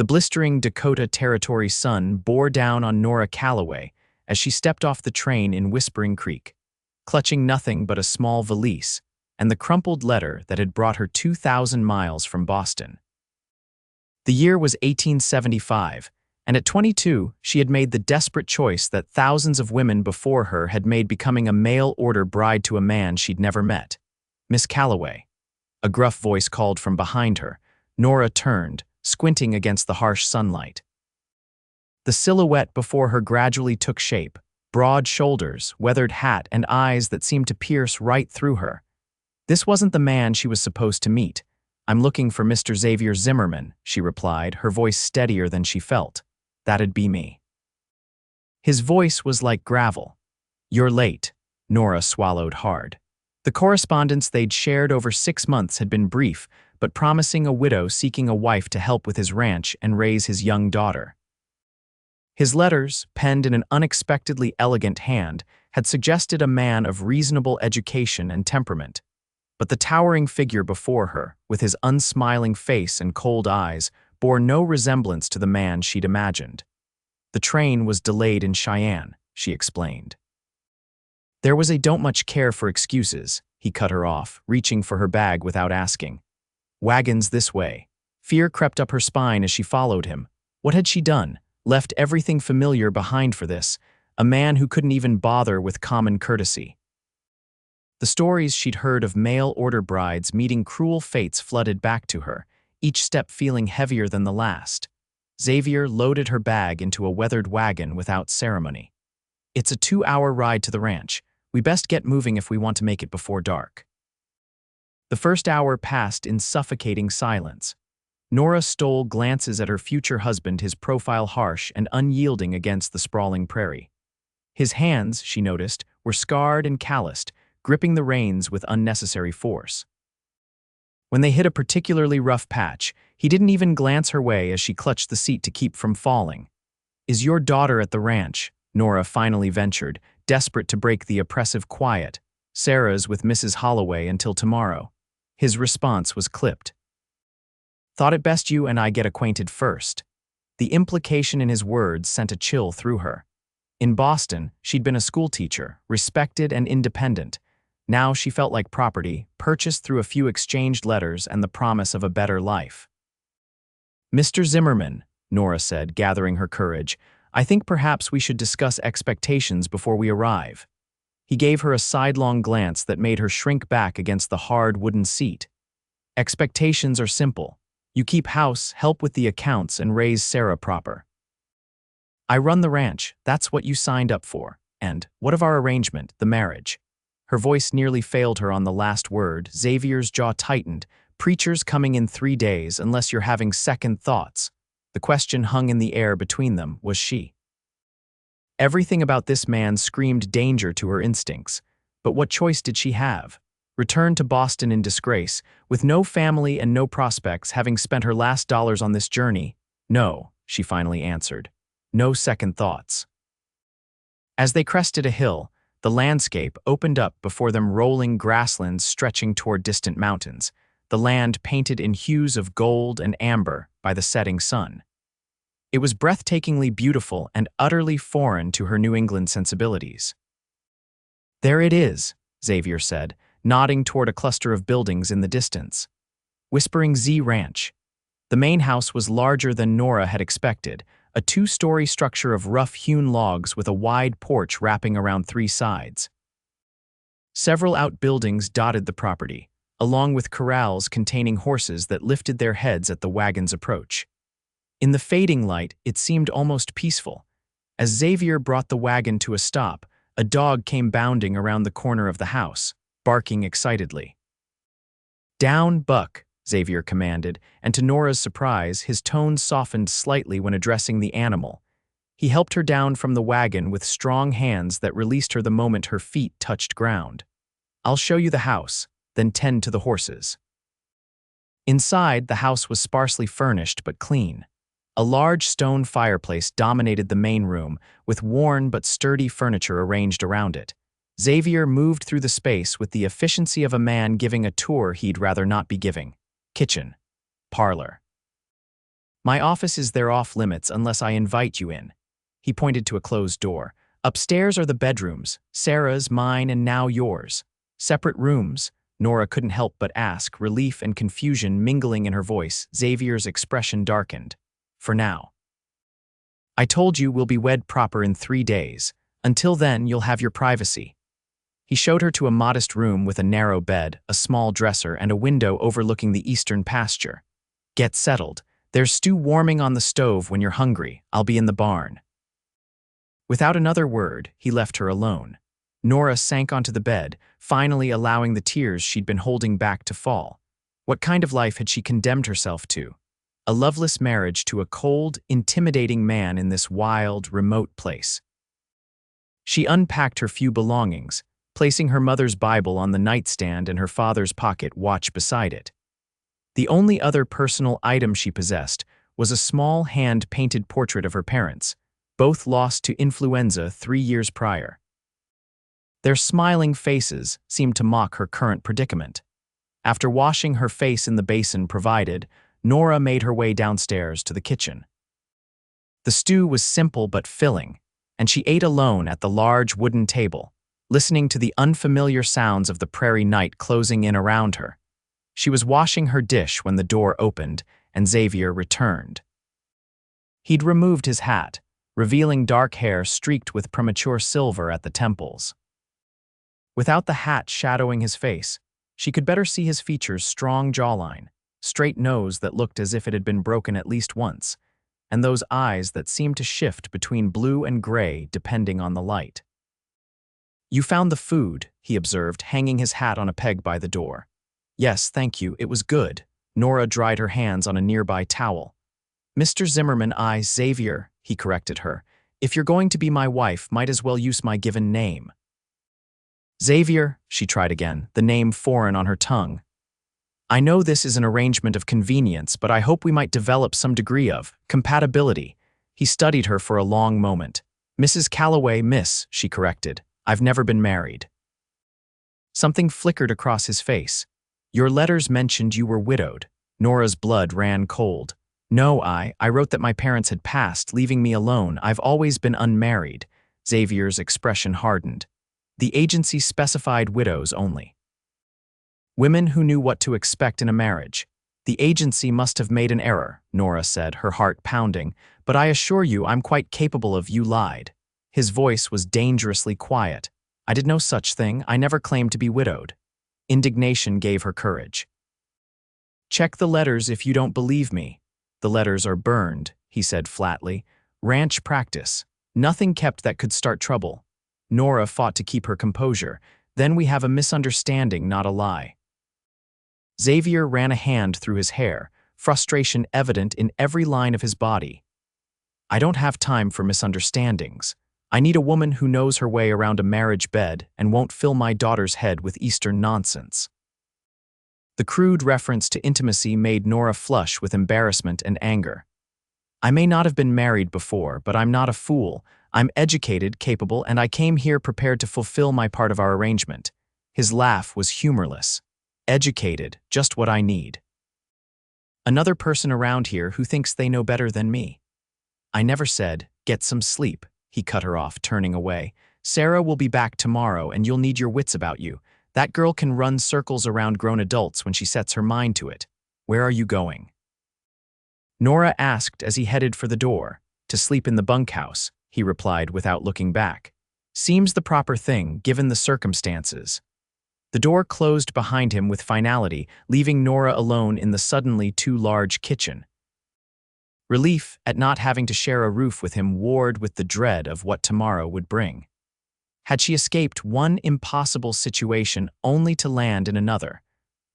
The blistering Dakota Territory sun bore down on Nora Calloway as she stepped off the train in Whispering Creek, clutching nothing but a small valise and the crumpled letter that had brought her 2,000 miles from Boston. The year was 1875, and at 22, she had made the desperate choice that thousands of women before her had made, becoming a mail-order bride to a man she'd never met. "Miss Calloway." A gruff voice called from behind her. Nora turned, squinting against the harsh sunlight. The silhouette before her gradually took shape, broad shoulders, weathered hat, and eyes that seemed to pierce right through her. This wasn't the man she was supposed to meet. "I'm looking for Mr. Xavier Zimmerman," she replied, her voice steadier than she felt. "That'd be me." His voice was like gravel. "You're late." Nora swallowed hard. The correspondence they'd shared over 6 months had been brief, but promising a widow seeking a wife to help with his ranch and raise his young daughter. His letters, penned in an unexpectedly elegant hand, had suggested a man of reasonable education and temperament. But the towering figure before her, with his unsmiling face and cold eyes, bore no resemblance to the man she'd imagined. "The train was delayed in Cheyenne," she explained. There was a "don't much care for excuses," he cut her off, reaching for her bag without asking. "Wagons this way." Fear crept up her spine as she followed him. What had she done? Left everything familiar behind for this, a man who couldn't even bother with common courtesy. The stories she'd heard of mail-order brides meeting cruel fates flooded back to her, each step feeling heavier than the last. Xavier loaded her bag into a weathered wagon without ceremony. "It's a 2-hour ride to the ranch. We best get moving if we want to make it before dark." The first hour passed in suffocating silence. Nora stole glances at her future husband, his profile harsh and unyielding against the sprawling prairie. His hands, she noticed, were scarred and calloused, gripping the reins with unnecessary force. When they hit a particularly rough patch, he didn't even glance her way as she clutched the seat to keep from falling. "Is your daughter at the ranch?" Nora finally ventured, desperate to break the oppressive quiet. "Sarah's with Mrs. Holloway until tomorrow." His response was clipped. "Thought it best you and I get acquainted first." The implication in his words sent a chill through her. In Boston, she'd been a schoolteacher, respected and independent. Now she felt like property, purchased through a few exchanged letters and the promise of a better life. "Mr. Zimmerman," Nora said, gathering her courage, "I think perhaps we should discuss expectations before we arrive." He gave her a sidelong glance that made her shrink back against the hard wooden seat. "Expectations are simple. You keep house, help with the accounts, and raise Sarah proper. I run the ranch, that's what you signed up for. And what of our arrangement, the marriage?" Her voice nearly failed her on the last word. Xavier's jaw tightened. "Preachers coming in 3 days, unless you're having second thoughts." The question hung in the air between them. Was she? Everything about this man screamed danger to her instincts. But what choice did she have? Return to Boston in disgrace, with no family and no prospects, having spent her last dollars on this journey? "No," she finally answered. "No second thoughts." As they crested a hill, the landscape opened up before them, rolling grasslands stretching toward distant mountains, the land painted in hues of gold and amber by the setting sun. It was breathtakingly beautiful and utterly foreign to her New England sensibilities. "There it is," Xavier said, nodding toward a cluster of buildings in the distance. Whispering Z Ranch. The main house was larger than Nora had expected, a 2-story structure of rough-hewn logs with a wide porch wrapping around 3 sides. Several outbuildings dotted the property, along with corrals containing horses that lifted their heads at the wagon's approach. In the fading light, it seemed almost peaceful. As Xavier brought the wagon to a stop, a dog came bounding around the corner of the house, barking excitedly. "Down, Buck," Xavier commanded, and to Nora's surprise, his tone softened slightly when addressing the animal. He helped her down from the wagon with strong hands that released her the moment her feet touched ground. "I'll show you the house, then tend to the horses." Inside, the house was sparsely furnished but clean. A large stone fireplace dominated the main room, with worn but sturdy furniture arranged around it. Xavier moved through the space with the efficiency of a man giving a tour he'd rather not be giving. Kitchen. Parlor. My office is there off limits unless I invite you in. He pointed to a closed door. Upstairs are the bedrooms, Sarah's, mine, and now yours. Separate rooms, Nora couldn't help but ask, relief and confusion mingling in her voice. Xavier's expression darkened. For now. I told you we'll be wed proper in 3 days. Until then, you'll have your privacy. He showed her to a modest room with a narrow bed, a small dresser, and a window overlooking the eastern pasture. Get settled. There's stew warming on the stove when you're hungry. I'll be in the barn. Without another word, he left her alone. Nora sank onto the bed, finally allowing the tears she'd been holding back to fall. What kind of life had she condemned herself to? A loveless marriage to a cold, intimidating man in this wild, remote place. She unpacked her few belongings, placing her mother's Bible on the nightstand and her father's pocket watch beside it. The only other personal item she possessed was a small hand-painted portrait of her parents, both lost to influenza 3 years prior. Their smiling faces seemed to mock her current predicament. After washing her face in the basin provided, Nora made her way downstairs to the kitchen. The stew was simple but filling, and she ate alone at the large wooden table, listening to the unfamiliar sounds of the prairie night closing in around her. She was washing her dish when the door opened and Xavier returned. He'd removed his hat, revealing dark hair streaked with premature silver at the temples. Without the hat shadowing his face, she could better see his features' strong jawline, straight nose that looked as if it had been broken at least once, and those eyes that seemed to shift between blue and gray depending on the light. You found the food, he observed, hanging his hat on a peg by the door. Yes, thank you, it was good. Nora dried her hands on a nearby towel. Mr. Zimmerman, Xavier, he corrected her. If you're going to be my wife, might as well use my given name. Xavier, she tried again, the name foreign on her tongue. I know this is an arrangement of convenience, but I hope we might develop some degree of compatibility. He studied her for a long moment. Mrs. Calloway, miss, she corrected. I've never been married. Something flickered across his face. Your letters mentioned you were widowed. Nora's blood ran cold. No, I wrote that my parents had passed, leaving me alone. I've always been unmarried. Xavier's expression hardened. The agency specified widows only. Women who knew what to expect in a marriage. The agency must have made an error, Nora said, her heart pounding, but I assure you I'm quite capable of you lied. His voice was dangerously quiet. I did no such thing. I never claimed to be widowed. Indignation gave her courage. Check the letters if you don't believe me. The letters are burned, he said flatly. Ranch practice. Nothing kept that could start trouble. Nora fought to keep her composure. Then we have a misunderstanding, not a lie. Xavier ran a hand through his hair, frustration evident in every line of his body. I don't have time for misunderstandings. I need a woman who knows her way around a marriage bed and won't fill my daughter's head with Eastern nonsense. The crude reference to intimacy made Nora flush with embarrassment and anger. I may not have been married before, but I'm not a fool. I'm educated, capable, and I came here prepared to fulfill my part of our arrangement. His laugh was humorless. Educated, just what I need. Another person around here who thinks they know better than me. I never said, get some sleep. He cut her off, turning away. Sarah will be back tomorrow, and you'll need your wits about you. That girl can run circles around grown adults when she sets her mind to it. Where are you going? Nora asked as he headed for the door. To sleep in the bunkhouse, he replied without looking back. Seems the proper thing, given the circumstances. The door closed behind him with finality, leaving Nora alone in the suddenly too large kitchen. Relief at not having to share a roof with him warred with the dread of what tomorrow would bring. Had she escaped one impossible situation only to land in another?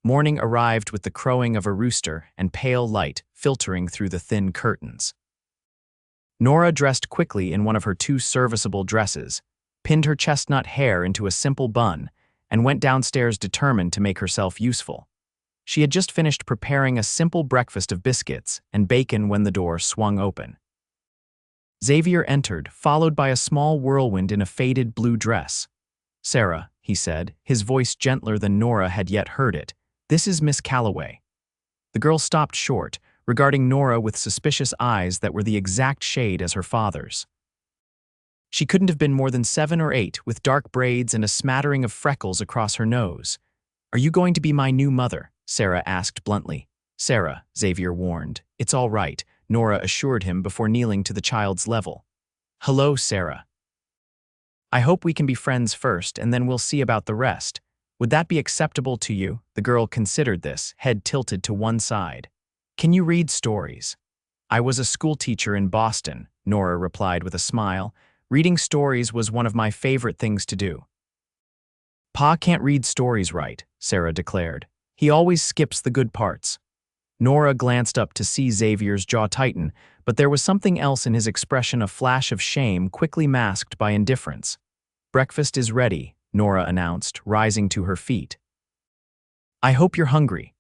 Morning arrived with the crowing of a rooster and pale light filtering through the thin curtains. Nora dressed quickly in one of her 2 serviceable dresses, pinned her chestnut hair into a simple bun, and went downstairs determined to make herself useful. She had just finished preparing a simple breakfast of biscuits and bacon when the door swung open. Xavier entered, followed by a small whirlwind in a faded blue dress. Sarah, he said, his voice gentler than Nora had yet heard it, this is Miss Calloway. The girl stopped short, regarding Nora with suspicious eyes that were the exact shade as her father's. She couldn't have been more than 7 or 8, with dark braids and a smattering of freckles across her nose. "Are you going to be my new mother?" Sarah asked bluntly. "Sarah," Xavier warned. "It's all right," Nora assured him before kneeling to the child's level. "Hello, Sarah. I hope we can be friends first, and then we'll see about the rest. Would that be acceptable to you?" The girl considered this, head tilted to one side. "Can you read stories?" "I was a schoolteacher in Boston," Nora replied with a smile. "Reading stories was one of my favorite things to do." "Pa can't read stories right," Sarah declared. "He always skips the good parts." Nora glanced up to see Xavier's jaw tighten, but there was something else in his expression, a flash of shame quickly masked by indifference. "Breakfast is ready," Nora announced, rising to her feet. "I hope you're hungry."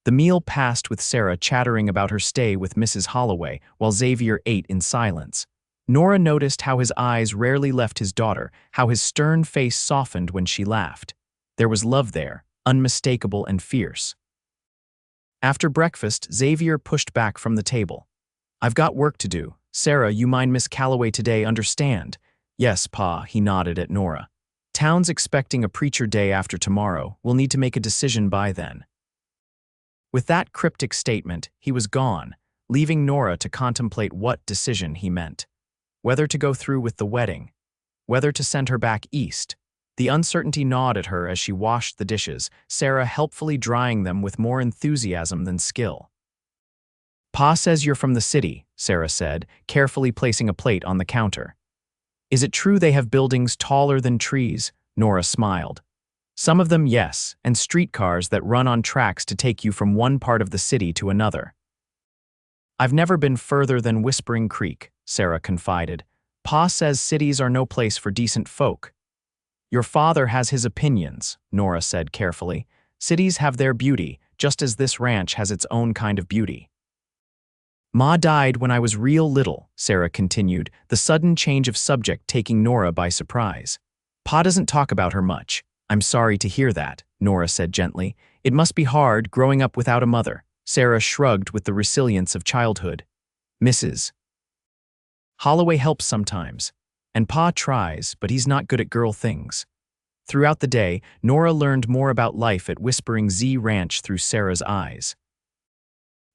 The meal passed with Sarah chattering about her stay with Mrs. Holloway while Xavier ate in silence. Nora noticed how his eyes rarely left his daughter, how his stern face softened when she laughed. There was love there, unmistakable and fierce. After breakfast, Xavier pushed back from the table. "I've got work to do. Sarah, you mind Miss Calloway today, understand?" "Yes, Pa," he nodded at Nora. "Town's expecting a preacher day after tomorrow. We'll need to make a decision by then." With that cryptic statement, he was gone, leaving Nora to contemplate what decision he meant. Whether to go through with the wedding, whether to send her back east. The uncertainty gnawed at her as she washed the dishes, Sarah helpfully drying them with more enthusiasm than skill. "Pa says you're from the city," Sarah said, carefully placing a plate on the counter. "Is it true they have buildings taller than trees?" Nora smiled. "Some of them, yes, and streetcars that run on tracks to take you from one part of the city to another." "I've never been further than Whispering Creek," Sarah confided. "Pa says cities are no place for decent folk." "Your father has his opinions," Nora said carefully. "Cities have their beauty, just as this ranch has its own kind of beauty." "Ma died when I was real little," Sarah continued, the sudden change of subject taking Nora by surprise. "Pa doesn't talk about her much." "I'm sorry to hear that," Nora said gently. "It must be hard growing up without a mother." Sarah shrugged with the resilience of childhood. "Mrs. Holloway helps sometimes, and Pa tries, but he's not good at girl things." Throughout the day, Nora learned more about life at Whispering Z Ranch through Sarah's eyes.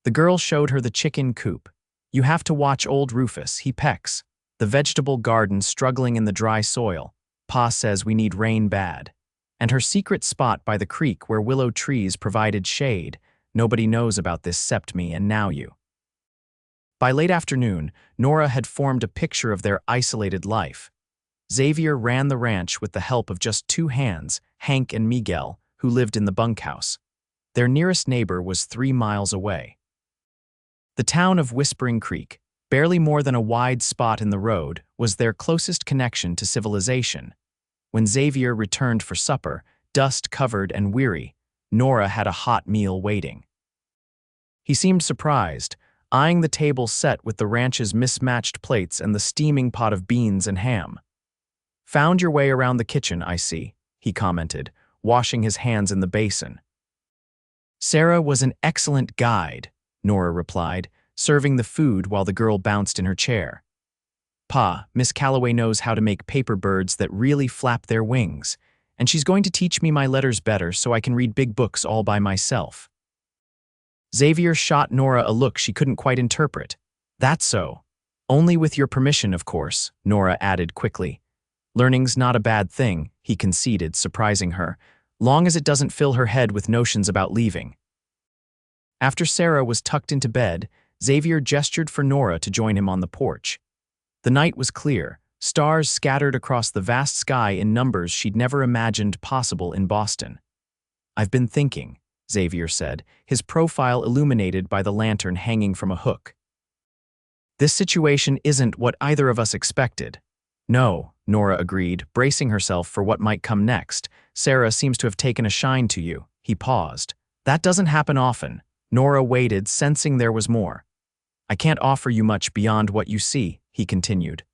The girl showed her the chicken coop. "You have to watch old Rufus, he pecks." The vegetable garden struggling in the dry soil. "Pa says we need rain bad." And her secret spot by the creek where willow trees provided shade. "Nobody knows about this except me and now you." By late afternoon, Nora had formed a picture of their isolated life. Xavier ran the ranch with the help of just 2 hands, Hank and Miguel, who lived in the bunkhouse. Their nearest neighbor was 3 miles away. The town of Whispering Creek, barely more than a wide spot in the road, was their closest connection to civilization. When Xavier returned for supper, dust-covered and weary, Nora had a hot meal waiting. He seemed surprised, eyeing the table set with the ranch's mismatched plates and the steaming pot of beans and ham. "Found your way around the kitchen, I see," he commented, washing his hands in the basin. "Sarah was an excellent guide," Nora replied, serving the food while the girl bounced in her chair. "Pa, Miss Calloway knows how to make paper birds that really flap their wings, and she's going to teach me my letters better so I can read big books all by myself." Xavier shot Nora a look she couldn't quite interpret. "That's so. Only with your permission, of course," Nora added quickly. "Learning's not a bad thing," he conceded, surprising her, "long as it doesn't fill her head with notions about leaving." After Sarah was tucked into bed, Xavier gestured for Nora to join him on the porch. The night was clear, stars scattered across the vast sky in numbers she'd never imagined possible in Boston. "I've been thinking," Xavier said, his profile illuminated by the lantern hanging from a hook. "This situation isn't what either of us expected." "No," Nora agreed, bracing herself for what might come next. "Sarah seems to have taken a shine to you." He paused. "That doesn't happen often." Nora waited, sensing there was more. "I can't offer you much beyond what you see," he continued.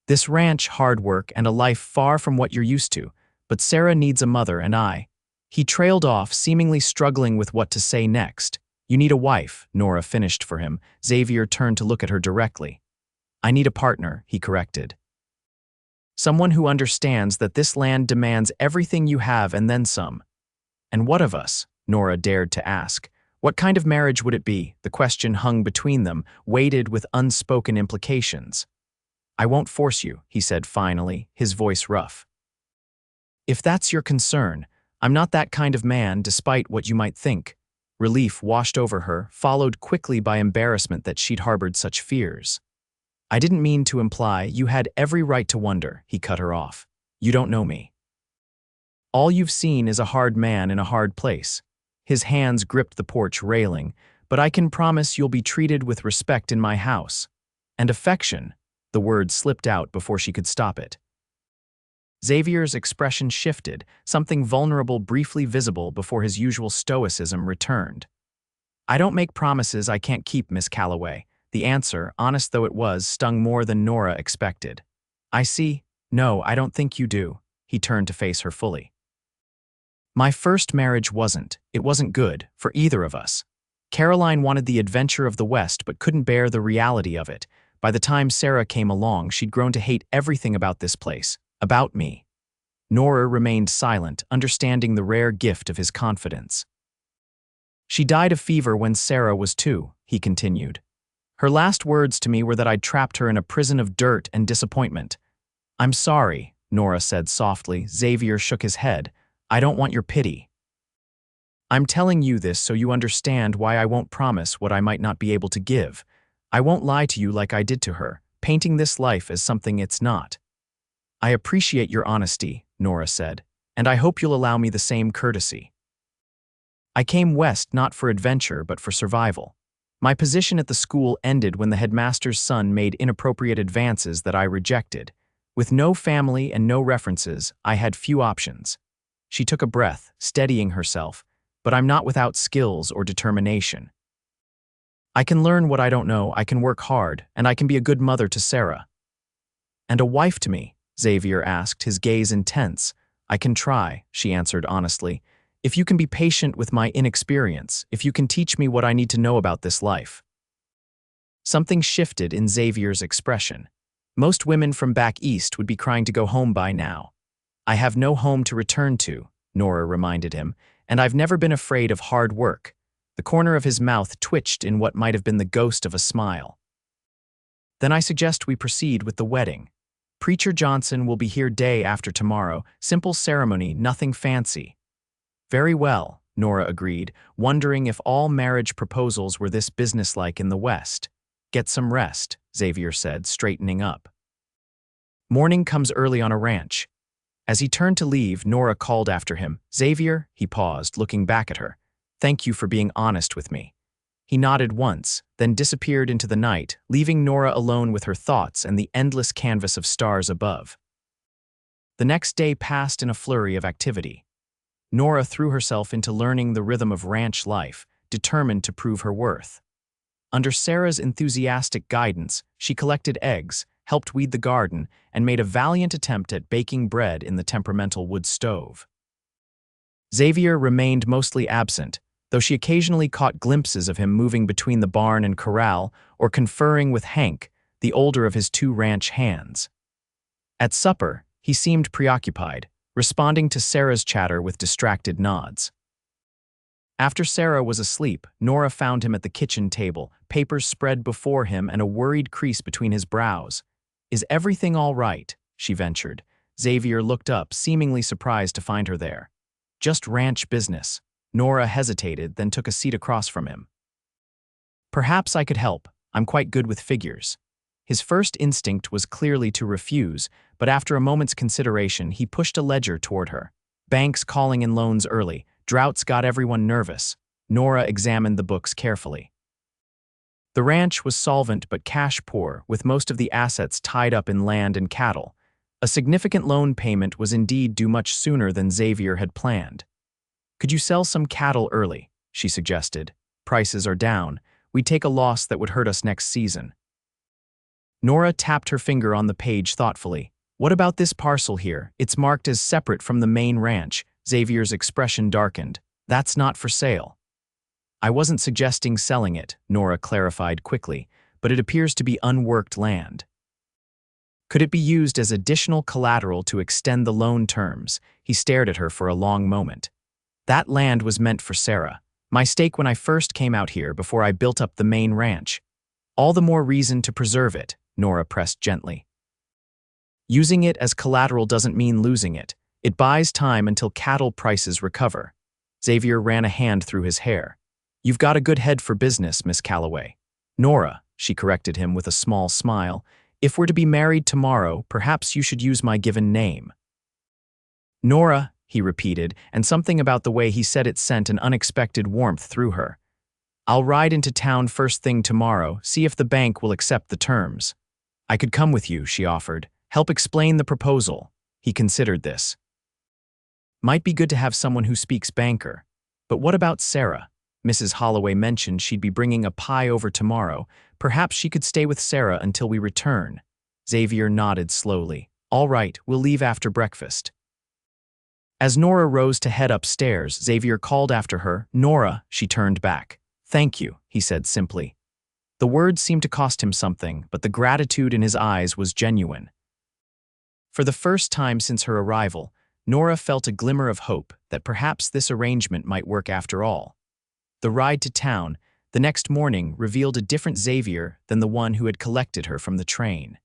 "This ranch, hard work, and a life far from what you're used to, but Sarah needs a mother and I." He trailed off, seemingly struggling with what to say next. You need a wife, Nora finished for him. Xavier turned to look at her directly. I need a partner, he corrected. Someone who understands that this land demands everything you have and then some. And what of us? Nora dared to ask. What kind of marriage would it be? The question hung between them, weighted with unspoken implications. I won't force you, he said finally, his voice rough. If that's your concern, I'm not that kind of man, despite what you might think. Relief washed over her, followed quickly by embarrassment that she'd harbored such fears. I didn't mean to imply you had every right to wonder, he cut her off. You don't know me. All you've seen is a hard man in a hard place. His hands gripped the porch railing, but I can promise you'll be treated with respect in my house. And affection, the word slipped out before she could stop it. Xavier's expression shifted, something vulnerable briefly visible before his usual stoicism returned. I don't make promises I can't keep, Miss Calloway. The answer, honest though it was, stung more than Nora expected. I see. No, I don't think you do. He turned to face her fully. My first marriage wasn't. It wasn't good, for either of us. Caroline wanted the adventure of the West but couldn't bear the reality of it. By the time Sarah came along, she'd grown to hate everything about this place, about me. Nora remained silent, understanding the rare gift of his confidence. She died of fever when Sarah was 2, he continued. Her last words to me were that I'd trapped her in a prison of dirt and disappointment. I'm sorry, Nora said softly. Xavier shook his head. I don't want your pity. I'm telling you this so you understand why I won't promise what I might not be able to give. I won't lie to you like I did to her, painting this life as something it's not. I appreciate your honesty, Nora said, and I hope you'll allow me the same courtesy. I came west not for adventure but for survival. My position at the school ended when the headmaster's son made inappropriate advances that I rejected. With no family and no references, I had few options. She took a breath, steadying herself, but I'm not without skills or determination. I can learn what I don't know, I can work hard, and I can be a good mother to Sarah. And a wife to me, Xavier asked, his gaze intense. I can try, she answered honestly. If you can be patient with my inexperience, if you can teach me what I need to know about this life. Something shifted in Xavier's expression. Most women from back east would be crying to go home by now. I have no home to return to, Nora reminded him, and I've never been afraid of hard work. The corner of his mouth twitched in what might have been the ghost of a smile. Then I suggest we proceed with the wedding. Preacher Johnson will be here day after tomorrow. Simple ceremony, nothing fancy. Very well, Nora agreed, wondering if all marriage proposals were this businesslike in the West. Get some rest, Xavier said, straightening up. Morning comes early on a ranch. As he turned to leave, Nora called after him. Xavier, he paused, looking back at her. Thank you for being honest with me. He nodded once, then disappeared into the night, leaving Nora alone with her thoughts and the endless canvas of stars above. The next day passed in a flurry of activity. Nora threw herself into learning the rhythm of ranch life, determined to prove her worth. Under Sarah's enthusiastic guidance, she collected eggs, helped weed the garden, and made a valiant attempt at baking bread in the temperamental wood stove. Xavier remained mostly absent, though she occasionally caught glimpses of him moving between the barn and corral or conferring with Hank, the older of his 2 ranch hands. At supper, he seemed preoccupied, responding to Sarah's chatter with distracted nods. After Sarah was asleep, Nora found him at the kitchen table, papers spread before him and a worried crease between his brows. Is everything all right? She ventured. Xavier looked up, seemingly surprised to find her there. Just ranch business. Nora hesitated, then took a seat across from him. Perhaps I could help. I'm quite good with figures. His first instinct was clearly to refuse, but after a moment's consideration, he pushed a ledger toward her. Banks calling in loans early. Droughts got everyone nervous. Nora examined the books carefully. The ranch was solvent but cash poor, with most of the assets tied up in land and cattle. A significant loan payment was indeed due much sooner than Xavier had planned. Could you sell some cattle early? She suggested. Prices are down. We'd take a loss that would hurt us next season. Nora tapped her finger on the page thoughtfully. What about this parcel here? It's marked as separate from the main ranch. Xavier's expression darkened. That's not for sale. I wasn't suggesting selling it, Nora clarified quickly, but it appears to be unworked land. Could it be used as additional collateral to extend the loan terms? He stared at her for a long moment. That land was meant for Sarah. My stake when I first came out here before I built up the main ranch. All the more reason to preserve it, Nora pressed gently. Using it as collateral doesn't mean losing it. It buys time until cattle prices recover. Xavier ran a hand through his hair. You've got a good head for business, Miss Calloway. Nora, she corrected him with a small smile, if we're to be married tomorrow, perhaps you should use my given name. Nora, he repeated, and something about the way he said it sent an unexpected warmth through her. I'll ride into town first thing tomorrow, see if the bank will accept the terms. I could come with you, she offered. Help explain the proposal. He considered this. Might be good to have someone who speaks banker. But what about Sarah? Mrs. Holloway mentioned she'd be bringing a pie over tomorrow. Perhaps she could stay with Sarah until we return. Xavier nodded slowly. All right, we'll leave after breakfast. As Nora rose to head upstairs, Xavier called after her. Nora, she turned back. Thank you, he said simply. The words seemed to cost him something, but the gratitude in his eyes was genuine. For the first time since her arrival, Nora felt a glimmer of hope that perhaps this arrangement might work after all. The ride to town, the next morning, revealed a different Xavier than the one who had collected her from the train.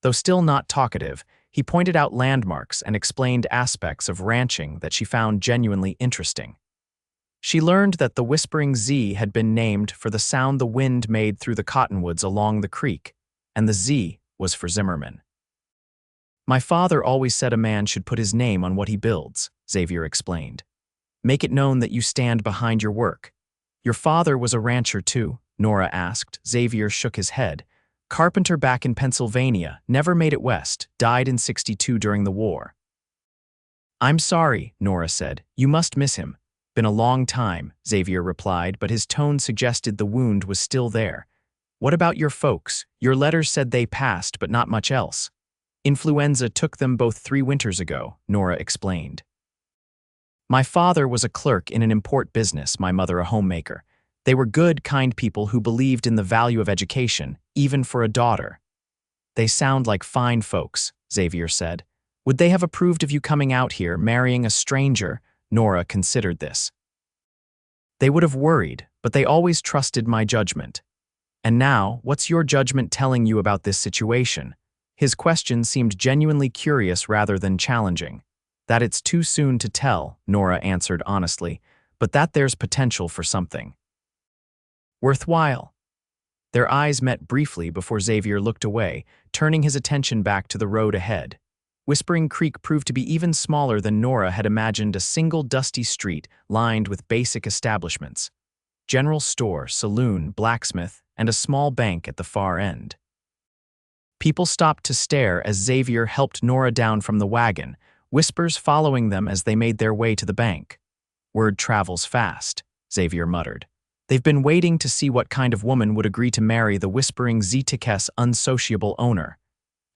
Though still not talkative, he pointed out landmarks and explained aspects of ranching that she found genuinely interesting. She learned that the Whispering Z had been named for the sound the wind made through the cottonwoods along the creek, and the Z was for Zimmerman. My father always said a man should put his name on what he builds, Xavier explained. Make it known that you stand behind your work. Your father was a rancher too, Nora asked. Xavier shook his head. Carpenter back in Pennsylvania, never made it west, died in '62 during the war. I'm sorry, Nora said. You must miss him. Been a long time, Xavier replied, but his tone suggested the wound was still there. What about your folks? Your letters said they passed, but not much else. Influenza took them both 3 winters ago, Nora explained. My father was a clerk in an import business, my mother a homemaker. They were good, kind people who believed in the value of education, even for a daughter. They sound like fine folks, Xavier said. Would they have approved of you coming out here, marrying a stranger? Nora considered this. They would have worried, but they always trusted my judgment. And now, what's your judgment telling you about this situation? His question seemed genuinely curious rather than challenging. That it's too soon to tell, Nora answered honestly, but that there's potential for something worthwhile. Their eyes met briefly before Xavier looked away, turning his attention back to the road ahead. Whispering Creek proved to be even smaller than Nora had imagined, a single dusty street lined with basic establishments. General store, saloon, blacksmith, and a small bank at the far end. People stopped to stare as Xavier helped Nora down from the wagon, whispers following them as they made their way to the bank. Word travels fast, Xavier muttered. They've been waiting to see what kind of woman would agree to marry the Whispering Ztikes unsociable owner.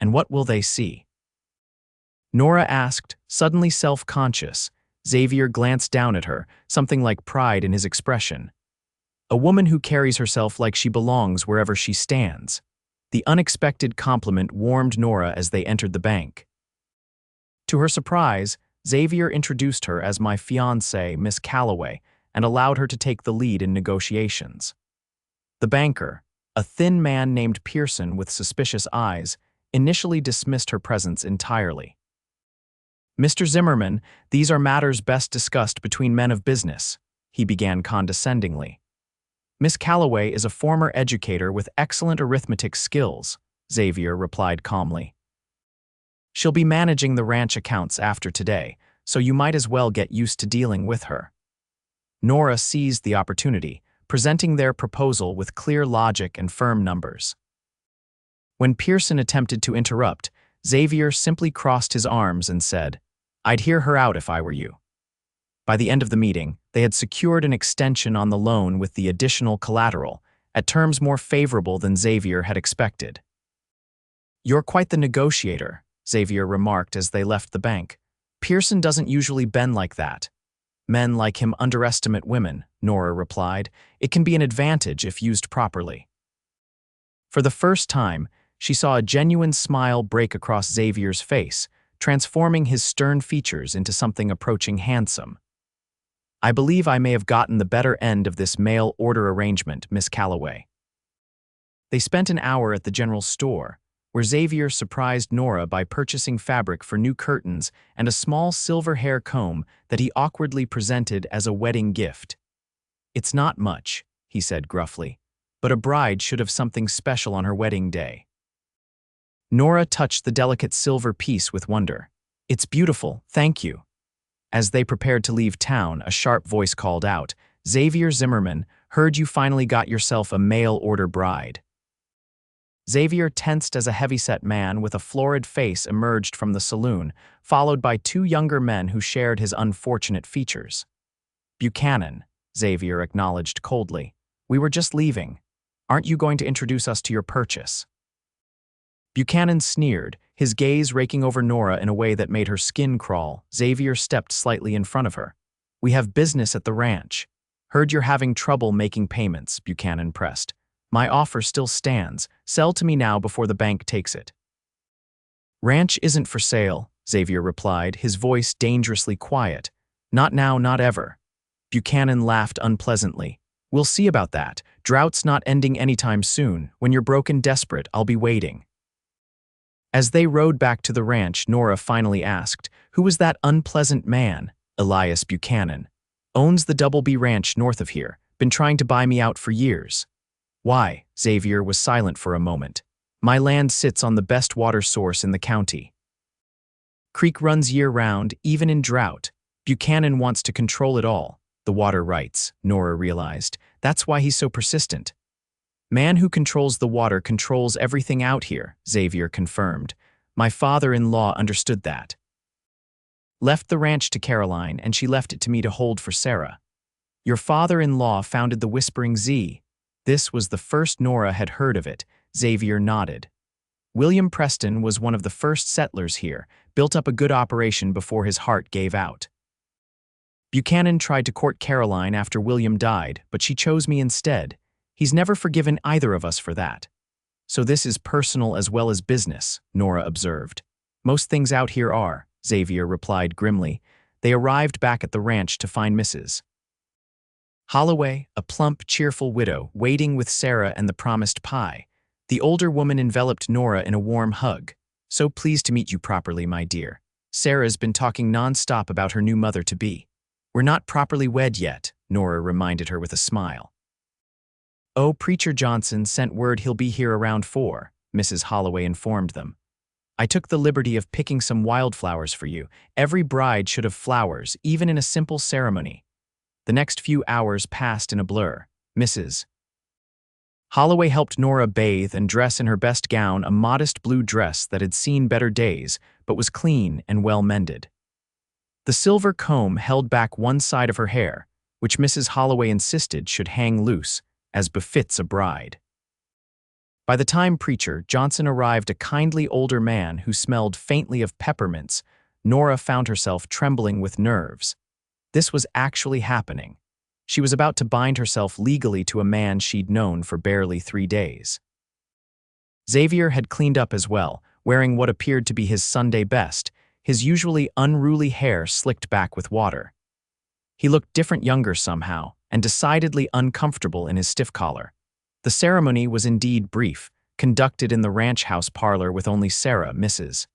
And what will they see? Nora asked, suddenly self-conscious. Xavier glanced down at her, something like pride in his expression. A woman who carries herself like she belongs wherever she stands. The unexpected compliment warmed Nora as they entered the bank. To her surprise, Xavier introduced her as my fiancée, Miss Calloway, and allowed her to take the lead in negotiations. The banker, a thin man named Pearson with suspicious eyes, initially dismissed her presence entirely. Mr. Zimmerman, these are matters best discussed between men of business, he began condescendingly. Miss Calloway is a former educator with excellent arithmetic skills, Xavier replied calmly. She'll be managing the ranch accounts after today, so you might as well get used to dealing with her. Nora seized the opportunity, presenting their proposal with clear logic and firm numbers. When Pearson attempted to interrupt, Xavier simply crossed his arms and said, I'd hear her out if I were you. By the end of the meeting, they had secured an extension on the loan with the additional collateral, at terms more favorable than Xavier had expected. You're quite the negotiator, Xavier remarked as they left the bank. Pearson doesn't usually bend like that. Men like him underestimate women, Nora replied. It can be an advantage if used properly. For the first time, she saw a genuine smile break across Xavier's face, transforming his stern features into something approaching handsome. I believe I may have gotten the better end of this mail order arrangement, Miss Calloway. They spent an hour at the general store, where Xavier surprised Nora by purchasing fabric for new curtains and a small silver hair comb that he awkwardly presented as a wedding gift. It's not much, he said gruffly, but a bride should have something special on her wedding day. Nora touched the delicate silver piece with wonder. It's beautiful, thank you. As they prepared to leave town, a sharp voice called out, Xavier Zimmerman, heard you finally got yourself a mail-order bride. Xavier tensed as a heavy-set man with a florid face emerged from the saloon, followed by two younger men who shared his unfortunate features. Buchanan, Xavier acknowledged coldly. We were just leaving. Aren't you going to introduce us to your purchase? Buchanan sneered, his gaze raking over Nora in a way that made her skin crawl. Xavier stepped slightly in front of her. We have business at the ranch. Heard you're having trouble making payments, Buchanan pressed. My offer still stands. Sell to me now before the bank takes it. Ranch isn't for sale, Xavier replied, his voice dangerously quiet. Not now, not ever. Buchanan laughed unpleasantly. We'll see about that. Drought's not ending anytime soon. When you're broken desperate, I'll be waiting. As they rode back to the ranch, Nora finally asked, Who was that unpleasant man? Elias Buchanan. Owns the Double B Ranch north of here. Been trying to buy me out for years. Why? Xavier was silent for a moment. My land sits on the best water source in the county. Creek runs year-round, even in drought. Buchanan wants to control it all, the water rights, Nora realized. That's why he's so persistent. Man who controls the water controls everything out here, Xavier confirmed. My father-in-law understood that. Left the ranch to Caroline, and she left it to me to hold for Sarah. Your father-in-law founded the Whispering Z. This was the first Nora had heard of it. Xavier nodded. William Preston was one of the first settlers here, built up a good operation before his heart gave out. Buchanan tried to court Caroline after William died, but she chose me instead. He's never forgiven either of us for that. So this is personal as well as business, Nora observed. Most things out here are, Xavier replied grimly. They arrived back at the ranch to find Mrs. Holloway, a plump, cheerful widow, waiting with Sarah and the promised pie. The older woman enveloped Nora in a warm hug. So pleased to meet you properly, my dear. Sarah's been talking non-stop about her new mother-to-be. We're not properly wed yet, Nora reminded her with a smile. Oh, Preacher Johnson sent word he'll be here around 4, Mrs. Holloway informed them. I took the liberty of picking some wildflowers for you. Every bride should have flowers, even in a simple ceremony. The next few hours passed in a blur. Mrs. Holloway helped Nora bathe and dress in her best gown, a modest blue dress that had seen better days, but was clean and well mended. The silver comb held back one side of her hair, which Mrs. Holloway insisted should hang loose, as befits a bride. By the time Preacher Johnson arrived, a kindly older man who smelled faintly of peppermints, Nora found herself trembling with nerves. This was actually happening. She was about to bind herself legally to a man she'd known for barely 3 days. Xavier had cleaned up as well, wearing what appeared to be his Sunday best, his usually unruly hair slicked back with water. He looked different, younger somehow, and decidedly uncomfortable in his stiff collar. The ceremony was indeed brief, conducted in the ranch house parlor with only Sarah, Mrs.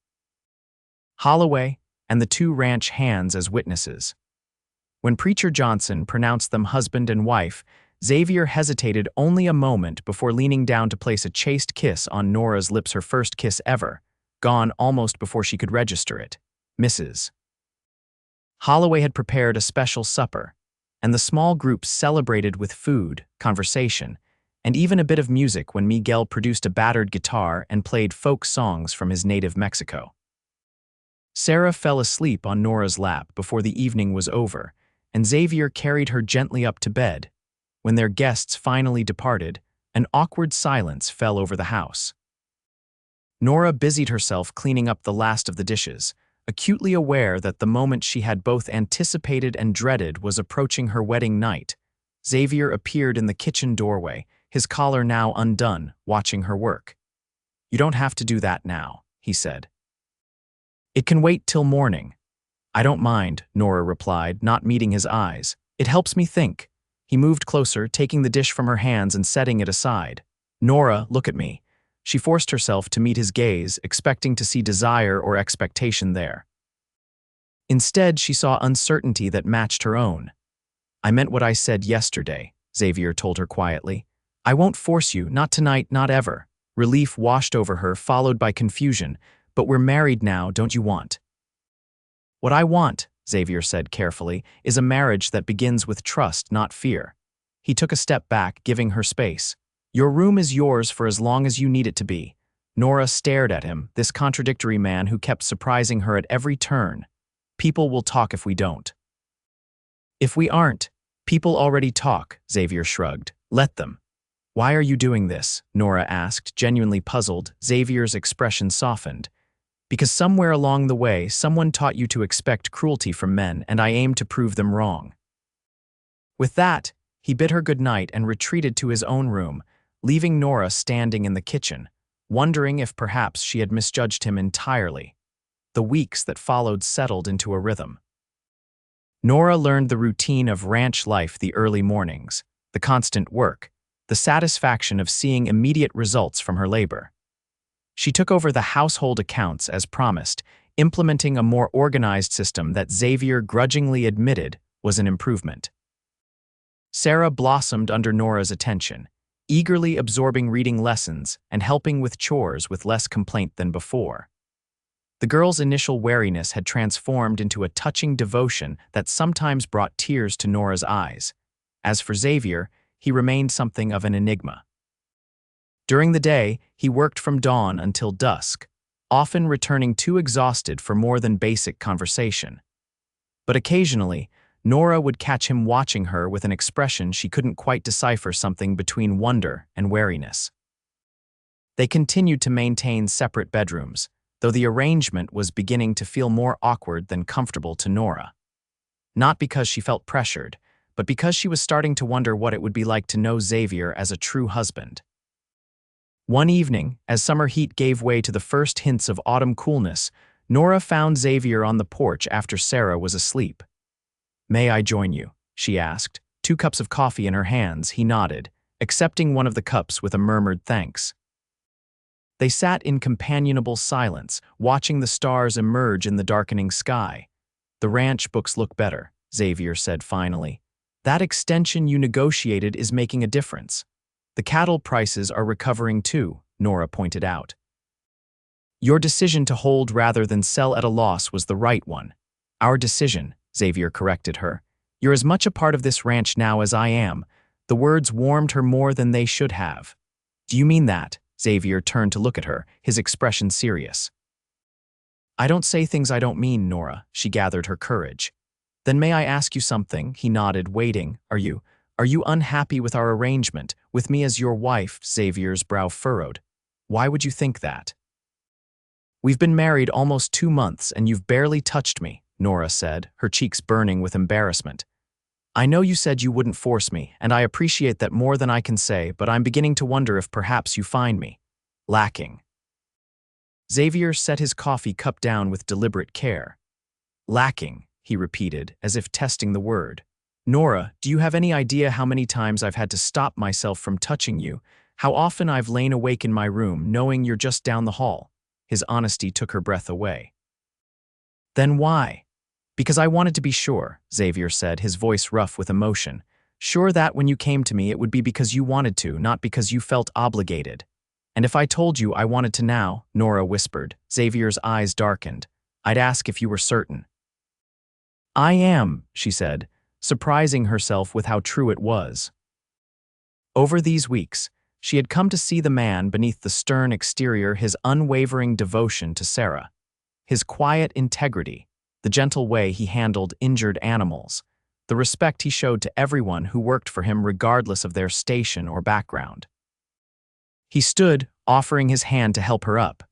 Holloway, and the 2 ranch hands as witnesses. When Preacher Johnson pronounced them husband and wife, Xavier hesitated only a moment before leaning down to place a chaste kiss on Nora's lips, her first kiss ever, gone almost before she could register it. Mrs. Holloway had prepared a special supper, and the small group celebrated with food, conversation, and even a bit of music when Miguel produced a battered guitar and played folk songs from his native Mexico. Sarah fell asleep on Nora's lap before the evening was over, and Xavier carried her gently up to bed. When their guests finally departed, an awkward silence fell over the house. Nora busied herself cleaning up the last of the dishes, acutely aware that the moment she had both anticipated and dreaded was approaching her wedding night. Xavier appeared in the kitchen doorway, his collar now undone, watching her work. "You don't have to do that now," he said. "It can wait till morning." "I don't mind," Nora replied, not meeting his eyes. "It helps me think." He moved closer, taking the dish from her hands and setting it aside. "Nora, look at me." She forced herself to meet his gaze, expecting to see desire or expectation there. Instead, she saw uncertainty that matched her own. "I meant what I said yesterday," Xavier told her quietly. "I won't force you, not tonight, not ever." Relief washed over her, followed by confusion. "But we're married now, don't you want?" "What I want," Xavier said carefully, "is a marriage that begins with trust, not fear." He took a step back, giving her space. "Your room is yours for as long as you need it to be." Nora stared at him, this contradictory man who kept surprising her at every turn. "People will talk if we don't." "If we aren't, people already talk," Xavier shrugged. "Let them." "Why are you doing this?" Nora asked, genuinely puzzled. Xavier's expression softened. "Because somewhere along the way, someone taught you to expect cruelty from men, and I aim to prove them wrong." With that, he bid her good night and retreated to his own room, leaving Nora standing in the kitchen, wondering if perhaps she had misjudged him entirely. The weeks that followed settled into a rhythm. Nora learned the routine of ranch life: the early mornings, the constant work, the satisfaction of seeing immediate results from her labor. She took over the household accounts as promised, implementing a more organized system that Xavier grudgingly admitted was an improvement. Sarah blossomed under Nora's attention, eagerly absorbing reading lessons and helping with chores with less complaint than before. The girl's initial wariness had transformed into a touching devotion that sometimes brought tears to Nora's eyes. As for Xavier, he remained something of an enigma. During the day, he worked from dawn until dusk, often returning too exhausted for more than basic conversation. But occasionally, Nora would catch him watching her with an expression she couldn't quite decipher, something between wonder and wariness. They continued to maintain separate bedrooms, though the arrangement was beginning to feel more awkward than comfortable to Nora. Not because she felt pressured, but because she was starting to wonder what it would be like to know Xavier as a true husband. One evening, as summer heat gave way to the first hints of autumn coolness, Nora found Xavier on the porch after Sarah was asleep. "May I join you?" she asked. 2 cups of coffee in her hands, he nodded, accepting one of the cups with a murmured thanks. They sat in companionable silence, watching the stars emerge in the darkening sky. "The ranch books look better," Xavier said finally. "That extension you negotiated is making a difference." "The cattle prices are recovering too," Nora pointed out. "Your decision to hold rather than sell at a loss was the right one." "Our decision," Xavier corrected her. "You're as much a part of this ranch now as I am." The words warmed her more than they should have. "Do you mean that?" Xavier turned to look at her, his expression serious. "I don't say things I don't mean, Nora," she gathered her courage. "Then may I ask you something?" He nodded, waiting. Are you unhappy with our arrangement, with me as your wife?" Xavier's brow furrowed. "Why would you think that?" "We've been married almost 2 months and you've barely touched me," Nora said, her cheeks burning with embarrassment. "I know you said you wouldn't force me, and I appreciate that more than I can say, but I'm beginning to wonder if perhaps you find me lacking." Xavier set his coffee cup down with deliberate care. "Lacking," he repeated, as if testing the word. "Nora, do you have any idea how many times I've had to stop myself from touching you? How often I've lain awake in my room, knowing you're just down the hall?" His honesty took her breath away. "Then why?" "Because I wanted to be sure," Xavier said, his voice rough with emotion. "Sure that when you came to me it would be because you wanted to, not because you felt obligated." "And if I told you I wanted to now," Nora whispered. Xavier's eyes darkened. "I'd ask if you were certain." "I am," she said, surprising herself with how true it was. Over these weeks, she had come to see the man beneath the stern exterior, his unwavering devotion to Sarah, his quiet integrity, the gentle way he handled injured animals, the respect he showed to everyone who worked for him regardless of their station or background. He stood, offering his hand to help her up.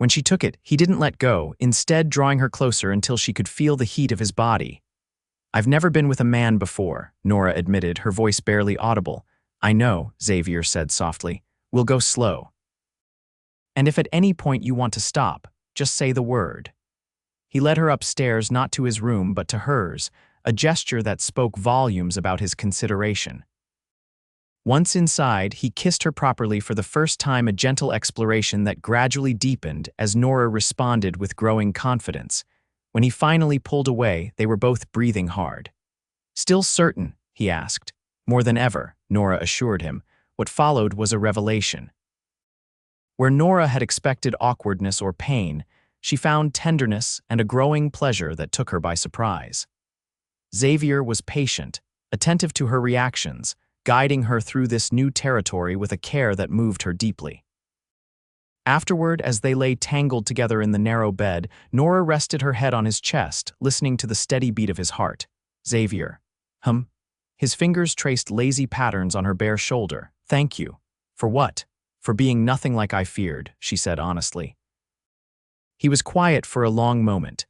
When she took it, he didn't let go, instead drawing her closer until she could feel the heat of his body. "I've never been with a man before," Nora admitted, her voice barely audible. "I know," Xavier said softly. "We'll go slow. And if at any point you want to stop, just say the word." He led her upstairs, not to his room but to hers, a gesture that spoke volumes about his consideration. Once inside, he kissed her properly for the first time, a gentle exploration that gradually deepened as Nora responded with growing confidence. When he finally pulled away, they were both breathing hard. "Still certain?" he asked. "More than ever," Nora assured him. What followed was a revelation. Where Nora had expected awkwardness or pain, she found tenderness and a growing pleasure that took her by surprise. Xavier was patient, attentive to her reactions, guiding her through this new territory with a care that moved her deeply. Afterward, as they lay tangled together in the narrow bed, Nora rested her head on his chest, listening to the steady beat of his heart. "Xavier." His fingers traced lazy patterns on her bare shoulder. "Thank you." "For what?" "For being nothing like I feared," she said honestly. He was quiet for a long moment.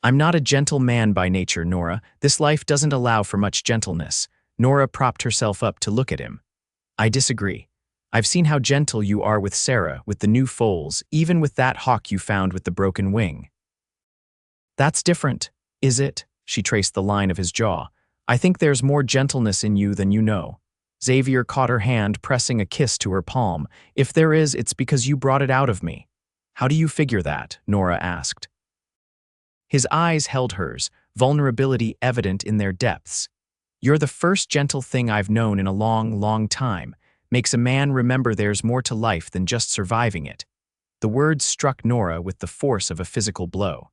"I'm not a gentle man by nature, Nora. This life doesn't allow for much gentleness." Nora propped herself up to look at him. "I disagree. I've seen how gentle you are with Sarah, with the new foals, even with that hawk you found with the broken wing." "That's different, is it?" She traced the line of his jaw. "I think there's more gentleness in you than you know." Xavier caught her hand, pressing a kiss to her palm. "If there is, it's because you brought it out of me." "How do you figure that?" Nora asked. His eyes held hers, vulnerability evident in their depths. "You're the first gentle thing I've known in a long, long time. Makes a man remember there's more to life than just surviving it." The words struck Nora with the force of a physical blow.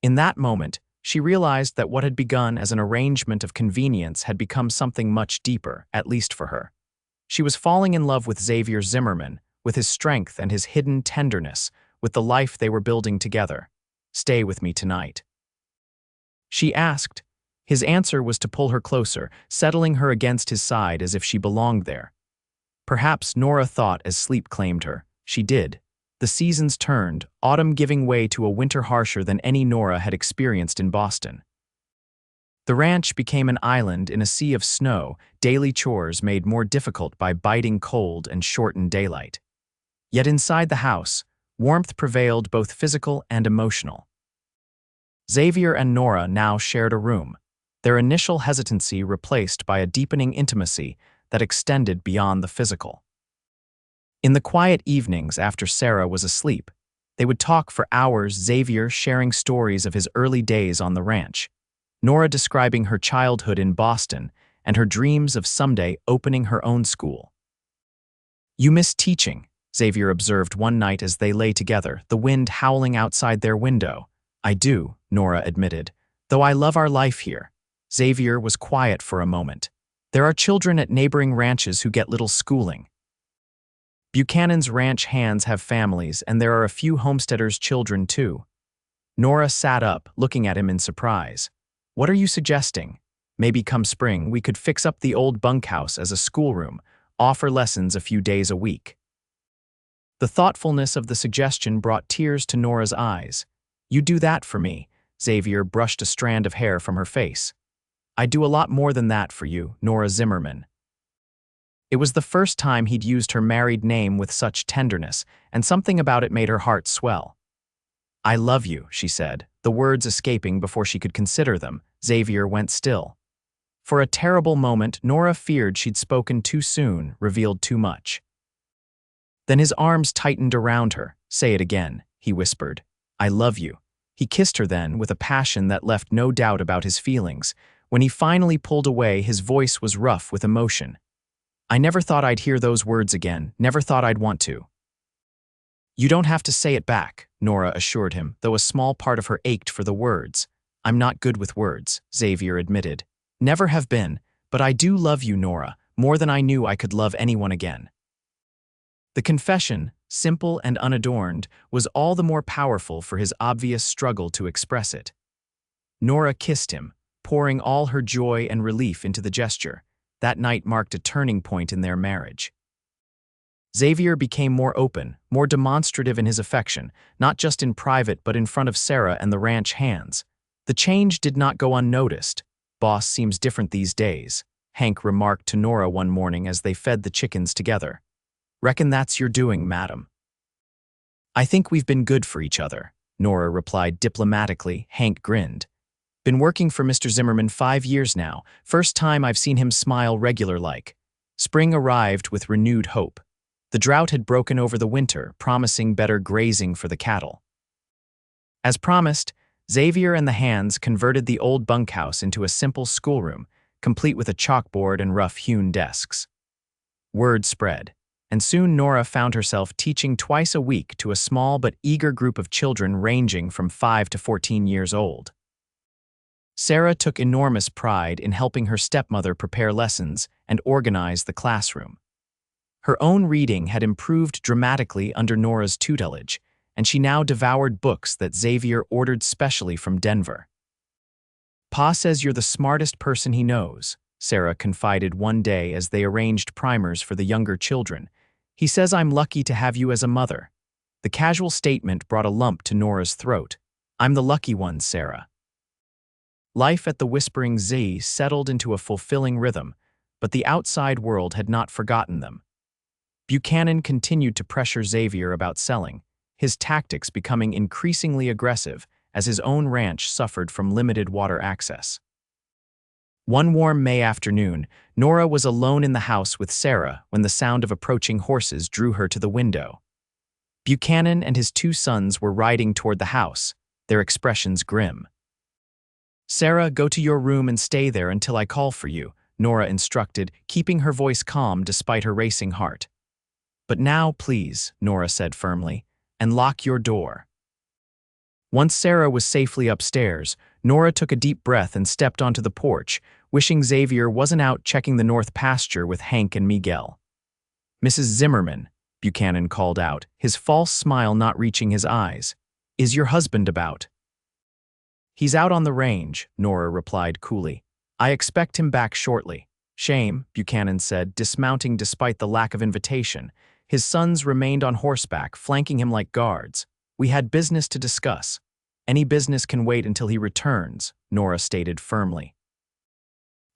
In that moment, she realized that what had begun as an arrangement of convenience had become something much deeper, at least for her. She was falling in love with Xavier Zimmerman, with his strength and his hidden tenderness, with the life they were building together. "Stay with me tonight?" she asked. His answer was to pull her closer, settling her against his side as if she belonged there. Perhaps, Nora thought as sleep claimed her. She did. The seasons turned, autumn giving way to a winter harsher than any Nora had experienced in Boston. The ranch became an island in a sea of snow, daily chores made more difficult by biting cold and shortened daylight. Yet inside the house, warmth prevailed, both physical and emotional. Xavier and Nora now shared a room, their initial hesitancy replaced by a deepening intimacy that extended beyond the physical. In the quiet evenings after Sarah was asleep, they would talk for hours, Xavier sharing stories of his early days on the ranch, Nora describing her childhood in Boston and her dreams of someday opening her own school. "You miss teaching," Xavier observed one night as they lay together, the wind howling outside their window. "I do," Nora admitted, "though I love our life here." Xavier was quiet for a moment. "There are children at neighboring ranches who get little schooling. Buchanan's ranch hands have families, and there are a few homesteaders' children too." Nora sat up, looking at him in surprise. "What are you suggesting? Maybe come spring we could fix up the old bunkhouse as a schoolroom, offer lessons a few days a week." The thoughtfulness of the suggestion brought tears to Nora's eyes. "You do that for me," Xavier brushed a strand of hair from her face. "I do a lot more than that for you, Nora Zimmerman." It was the first time he'd used her married name with such tenderness, and something about it made her heart swell. "I love you," she said, the words escaping before she could consider them. Xavier went still. For a terrible moment, Nora feared she'd spoken too soon, revealed too much. Then his arms tightened around her. "Say it again," he whispered. "I love you." He kissed her then, with a passion that left no doubt about his feelings. When he finally pulled away, his voice was rough with emotion. "I never thought I'd hear those words again, never thought I'd want to." "You don't have to say it back," Nora assured him, though a small part of her ached for the words. "I'm not good with words," Xavier admitted. "Never have been, but I do love you, Nora, more than I knew I could love anyone again." The confession, simple and unadorned, was all the more powerful for his obvious struggle to express it. Nora kissed him, pouring all her joy and relief into the gesture. That night marked a turning point in their marriage. Xavier became more open, more demonstrative in his affection, not just in private but in front of Sarah and the ranch hands. The change did not go unnoticed. "Boss seems different these days," Hank remarked to Nora one morning as they fed the chickens together. "Reckon that's your doing, madam." "I think we've been good for each other," Nora replied diplomatically. Hank grinned. "Been working for Mr. Zimmerman 5 years now. First time I've seen him smile regular-like." Spring arrived with renewed hope. The drought had broken over the winter, promising better grazing for the cattle. As promised, Xavier and the hands converted the old bunkhouse into a simple schoolroom, complete with a chalkboard and rough-hewn desks. Word spread, and soon Nora found herself teaching twice a week to a small but eager group of children ranging from 5 to 14 years old. Sarah took enormous pride in helping her stepmother prepare lessons and organize the classroom. Her own reading had improved dramatically under Nora's tutelage, and she now devoured books that Xavier ordered specially from Denver. "Pa says you're the smartest person he knows," Sarah confided one day as they arranged primers for the younger children. "He says I'm lucky to have you as a mother." The casual statement brought a lump to Nora's throat. "I'm the lucky one, Sarah." Life at the Whispering Z settled into a fulfilling rhythm, but the outside world had not forgotten them. Buchanan continued to pressure Xavier about selling, his tactics becoming increasingly aggressive as his own ranch suffered from limited water access. One warm May afternoon, Nora was alone in the house with Sarah when the sound of approaching horses drew her to the window. Buchanan and his 2 sons were riding toward the house, their expressions grim. "Sarah, go to your room and stay there until I call for you," Nora instructed, keeping her voice calm despite her racing heart. "But now, please," Nora said firmly, "and lock your door." Once Sarah was safely upstairs, Nora took a deep breath and stepped onto the porch, wishing Xavier wasn't out checking the north pasture with Hank and Miguel. "Mrs. Zimmerman," Buchanan called out, his false smile not reaching his eyes, "is your husband about?" "He's out on the range," Nora replied coolly. "I expect him back shortly." "Shame," Buchanan said, dismounting despite the lack of invitation. His sons remained on horseback, flanking him like guards. "We had business to discuss." "Any business can wait until he returns," Nora stated firmly.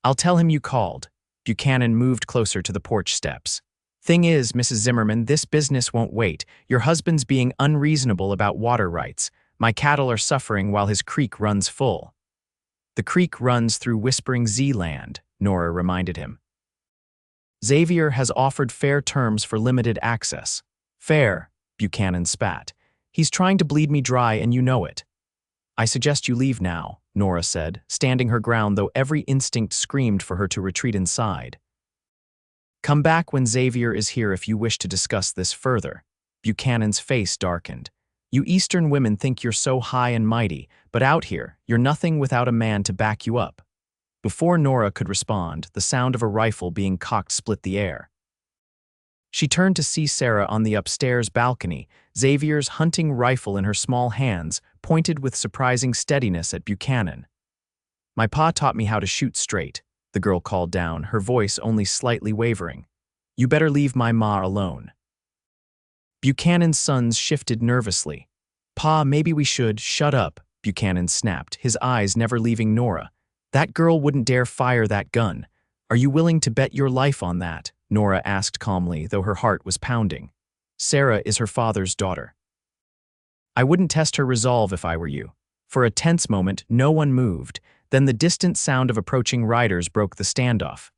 "I'll tell him you called." Buchanan moved closer to the porch steps. "Thing is, Mrs. Zimmerman, this business won't wait. Your husband's being unreasonable about water rights. My cattle are suffering while his creek runs full." "The creek runs through Whispering Z land," Nora reminded him. "Xavier has offered fair terms for limited access." "Fair," Buchanan spat. "He's trying to bleed me dry and you know it." "I suggest you leave now," Nora said, standing her ground though every instinct screamed for her to retreat inside. "Come back when Xavier is here if you wish to discuss this further." Buchanan's face darkened. "You Eastern women think you're so high and mighty, but out here, you're nothing without a man to back you up." Before Nora could respond, the sound of a rifle being cocked split the air. She turned to see Sarah on the upstairs balcony, Xavier's hunting rifle in her small hands, pointed with surprising steadiness at Buchanan. "My pa taught me how to shoot straight," the girl called down, her voice only slightly wavering. "You better leave my ma alone." Buchanan's sons shifted nervously. "Pa, maybe we should." "Shut up," Buchanan snapped, his eyes never leaving Nora. "That girl wouldn't dare fire that gun. Are you willing to bet your life on that?" Nora asked calmly, though her heart was pounding. "Sarah is her father's daughter." "I wouldn't test her resolve if I were you." For a tense moment, no one moved. Then the distant sound of approaching riders broke the standoff.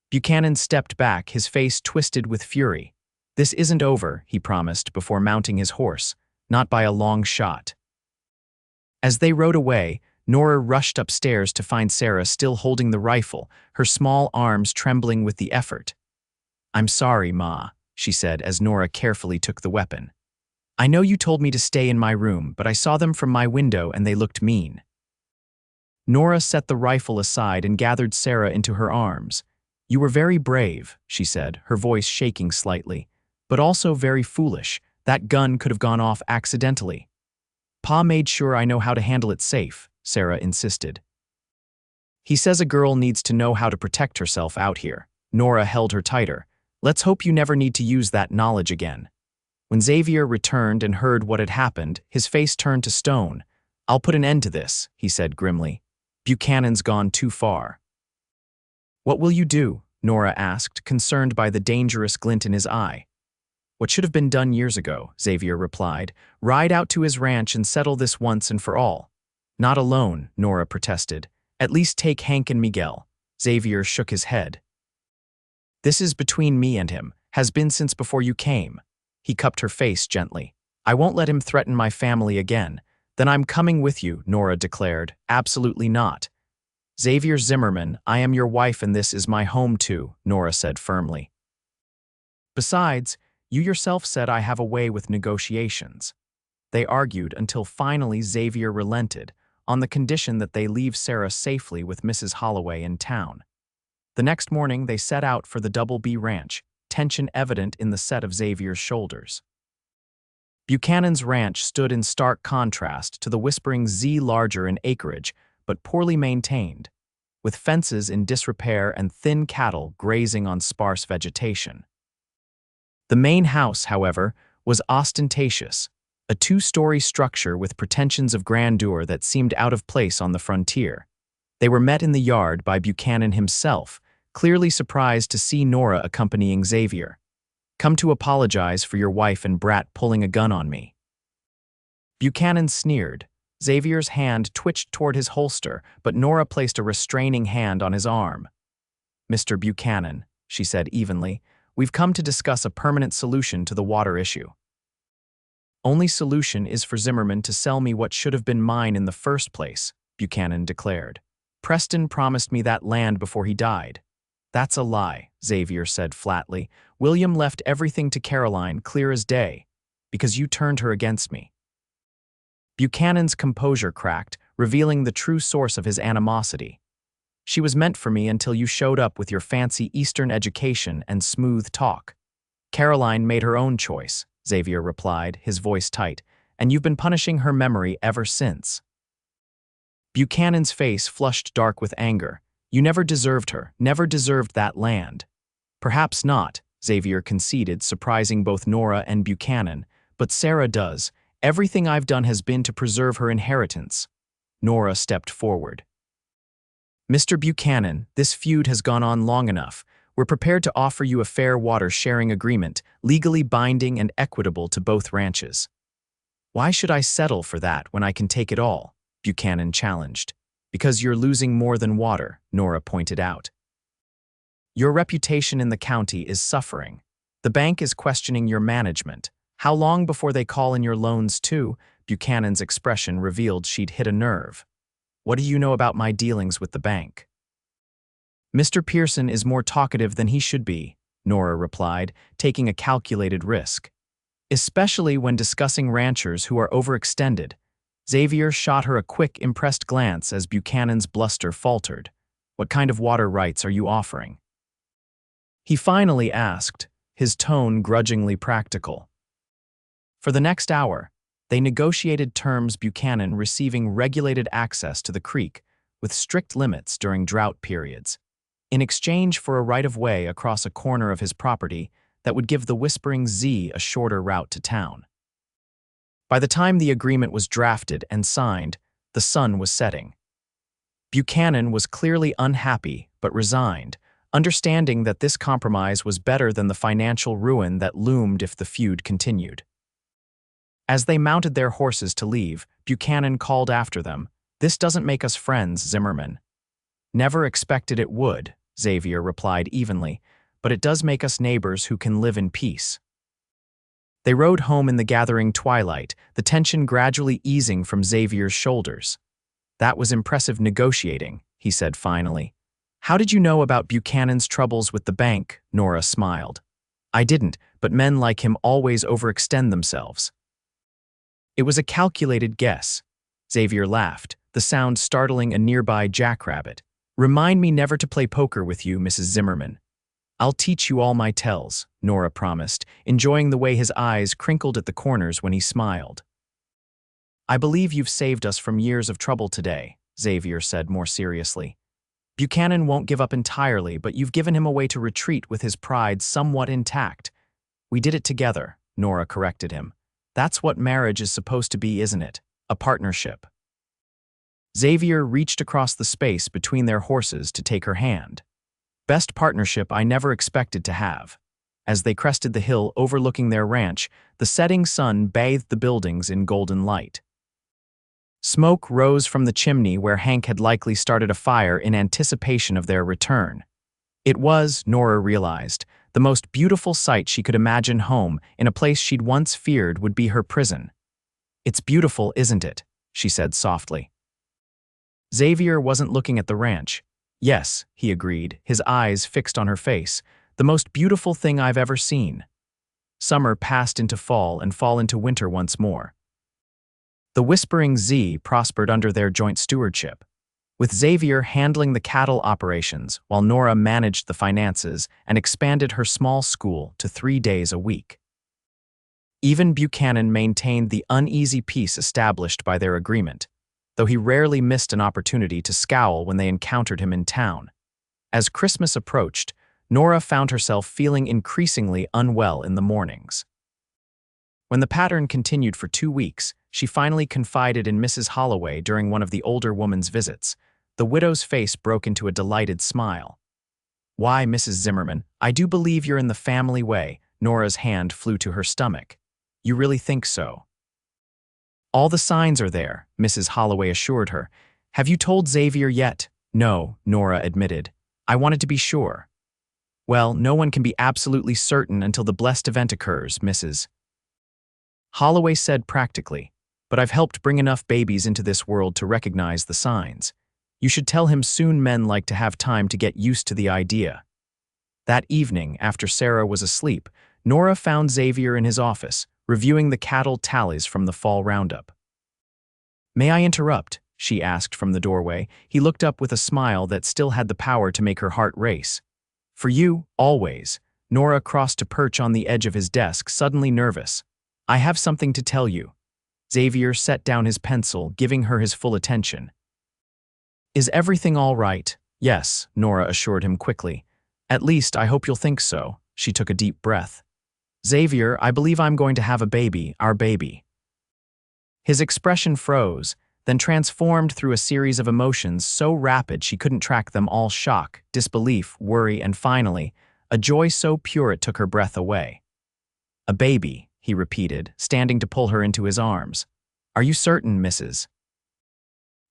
Buchanan stepped back, his face twisted with fury. "This isn't over," he promised before mounting his horse. "Not by a long shot." As they rode away, Nora rushed upstairs to find Sarah still holding the rifle, her small arms trembling with the effort. "I'm sorry, Ma," she said as Nora carefully took the weapon. "I know you told me to stay in my room, but I saw them from my window and they looked mean." Nora set the rifle aside and gathered Sarah into her arms. "You were very brave," she said, her voice shaking slightly, "but also very foolish. That gun could have gone off accidentally." "Pa made sure I know how to handle it safe," Sarah insisted. "He says a girl needs to know how to protect herself out here." Nora held her tighter. Let's hope you never need to use that knowledge again." When Xavier returned and heard what had happened, his face turned to stone. "I'll put an end to this," he said grimly. "Buchanan's gone too far." "What will you do?" Nora asked, concerned by the dangerous glint in his eye. "What should have been done years ago," Xavier replied. "Ride out to his ranch and settle this once and for all." "Not alone," Nora protested. "At least take Hank and Miguel." Xavier shook his head. "This is between me and him, has been since before you came." He cupped her face gently. "I won't let him threaten my family again." "Then I'm coming with you," Nora declared. "Absolutely not." "Xavier Zimmerman, I am your wife and this is my home too," Nora said firmly. "Besides, you yourself said I have a way with negotiations." They argued until finally Xavier relented, on the condition that they leave Sarah safely with Mrs. Holloway in town. The next morning they set out for the Double B Ranch, tension evident in the set of Xavier's shoulders. Buchanan's ranch stood in stark contrast to the Whispering Z, larger in acreage, but poorly maintained, with fences in disrepair and thin cattle grazing on sparse vegetation. The main house, however, was ostentatious, a two-story structure with pretensions of grandeur that seemed out of place on the frontier. They were met in the yard by Buchanan himself, clearly surprised to see Nora accompanying Xavier. "Come to apologize for your wife and brat pulling a gun on me." Buchanan sneered. Xavier's hand twitched toward his holster, but Nora placed a restraining hand on his arm. "Mr. Buchanan," she said evenly, "we've come to discuss a permanent solution to the water issue." "Only solution is for Zimmerman to sell me what should have been mine in the first place," Buchanan declared. "Preston promised me that land before he died." "That's a lie," Xavier said flatly. "William left everything to Caroline clear as day, because you turned her against me." Buchanan's composure cracked, revealing the true source of his animosity. "She was meant for me until you showed up with your fancy Eastern education and smooth talk." "Caroline made her own choice," Xavier replied, his voice tight, "and you've been punishing her memory ever since." Buchanan's face flushed dark with anger. "You never deserved her, never deserved that land." "Perhaps not," Xavier conceded, surprising both Nora and Buchanan, "but Sarah does. Everything I've done has been to preserve her inheritance." Nora stepped forward. "Mr. Buchanan, this feud has gone on long enough. We're prepared to offer you a fair water sharing agreement, legally binding and equitable to both ranches." "Why should I settle for that when I can take it all?" Buchanan challenged. "Because you're losing more than water," Nora pointed out. "Your reputation in the county is suffering. The bank is questioning your management. How long before they call in your loans too?" Buchanan's expression revealed she'd hit a nerve. "What do you know about my dealings with the bank?" "Mr. Pearson is more talkative than he should be," Nora replied, taking a calculated risk. "Especially when discussing ranchers who are overextended." Xavier shot her a quick, impressed glance as Buchanan's bluster faltered. "What kind of water rights are you offering?" he finally asked, his tone grudgingly practical. For the next hour, they negotiated terms, Buchanan receiving regulated access to the creek, with strict limits during drought periods, in exchange for a right-of-way across a corner of his property that would give the Whispering Z a shorter route to town. By the time the agreement was drafted and signed, the sun was setting. Buchanan was clearly unhappy but resigned, understanding that this compromise was better than the financial ruin that loomed if the feud continued. As they mounted their horses to leave, Buchanan called after them, "This doesn't make us friends, Zimmerman." "Never expected it would," Xavier replied evenly, "but it does make us neighbors who can live in peace." They rode home in the gathering twilight, the tension gradually easing from Xavier's shoulders. "That was impressive negotiating," he said finally. "How did you know about Buchanan's troubles with the bank?" Nora smiled. "I didn't, but men like him always overextend themselves." "It was a calculated guess." Xavier laughed, the sound startling a nearby jackrabbit. "Remind me never to play poker with you, Mrs. Zimmerman." "I'll teach you all my tells," Nora promised, enjoying the way his eyes crinkled at the corners when he smiled. "I believe you've saved us from years of trouble today," Xavier said more seriously. Buchanan won't give up entirely, but you've given him a way to retreat with his pride somewhat intact. We did it together, Nora corrected him. That's what marriage is supposed to be, isn't it? A partnership. Xavier reached across the space between their horses to take her hand. Best partnership I never expected to have. As they crested the hill overlooking their ranch, the setting sun bathed the buildings in golden light. Smoke rose from the chimney where Hank had likely started a fire in anticipation of their return. It was, Nora realized, the most beautiful sight she could imagine home in a place she'd once feared would be her prison. It's beautiful, isn't it? She said softly. Xavier wasn't looking at the ranch. Yes, he agreed, his eyes fixed on her face. The most beautiful thing I've ever seen. Summer passed into fall and fall into winter once more. The Whispering Z prospered under their joint stewardship, with Xavier handling the cattle operations while Nora managed the finances and expanded her small school to 3 days a week. Even Buchanan maintained the uneasy peace established by their agreement, though he rarely missed an opportunity to scowl when they encountered him in town. As Christmas approached, Nora found herself feeling increasingly unwell in the mornings. When the pattern continued for 2 weeks, she finally confided in Mrs. Holloway during one of the older woman's visits. The widow's face broke into a delighted smile. Why, Mrs. Zimmerman, I do believe you're in the family way. Nora's hand flew to her stomach. You really think so? All the signs are there, Mrs. Holloway assured her. Have you told Xavier yet? No, Nora admitted. I wanted to be sure. Well, no one can be absolutely certain until the blessed event occurs, Mrs. Holloway said practically, but I've helped bring enough babies into this world to recognize the signs. You should tell him soon. Men like to have time to get used to the idea. That evening, after Sarah was asleep, Nora found Xavier in his office, reviewing the cattle tallies from the fall roundup. May I interrupt? She asked from the doorway. He looked up with a smile that still had the power to make her heart race. For you, always. Nora crossed to perch on the edge of his desk, suddenly nervous. I have something to tell you. Xavier set down his pencil, giving her his full attention. Is everything all right? Yes, Nora assured him quickly. At least, I hope you'll think so. She took a deep breath. Xavier, I believe I'm going to have a baby, our baby. His expression froze, then transformed through a series of emotions so rapid she couldn't track them all: shock, disbelief, worry, and finally, a joy so pure it took her breath away. A baby, he repeated, standing to pull her into his arms. Are you certain, Mrs.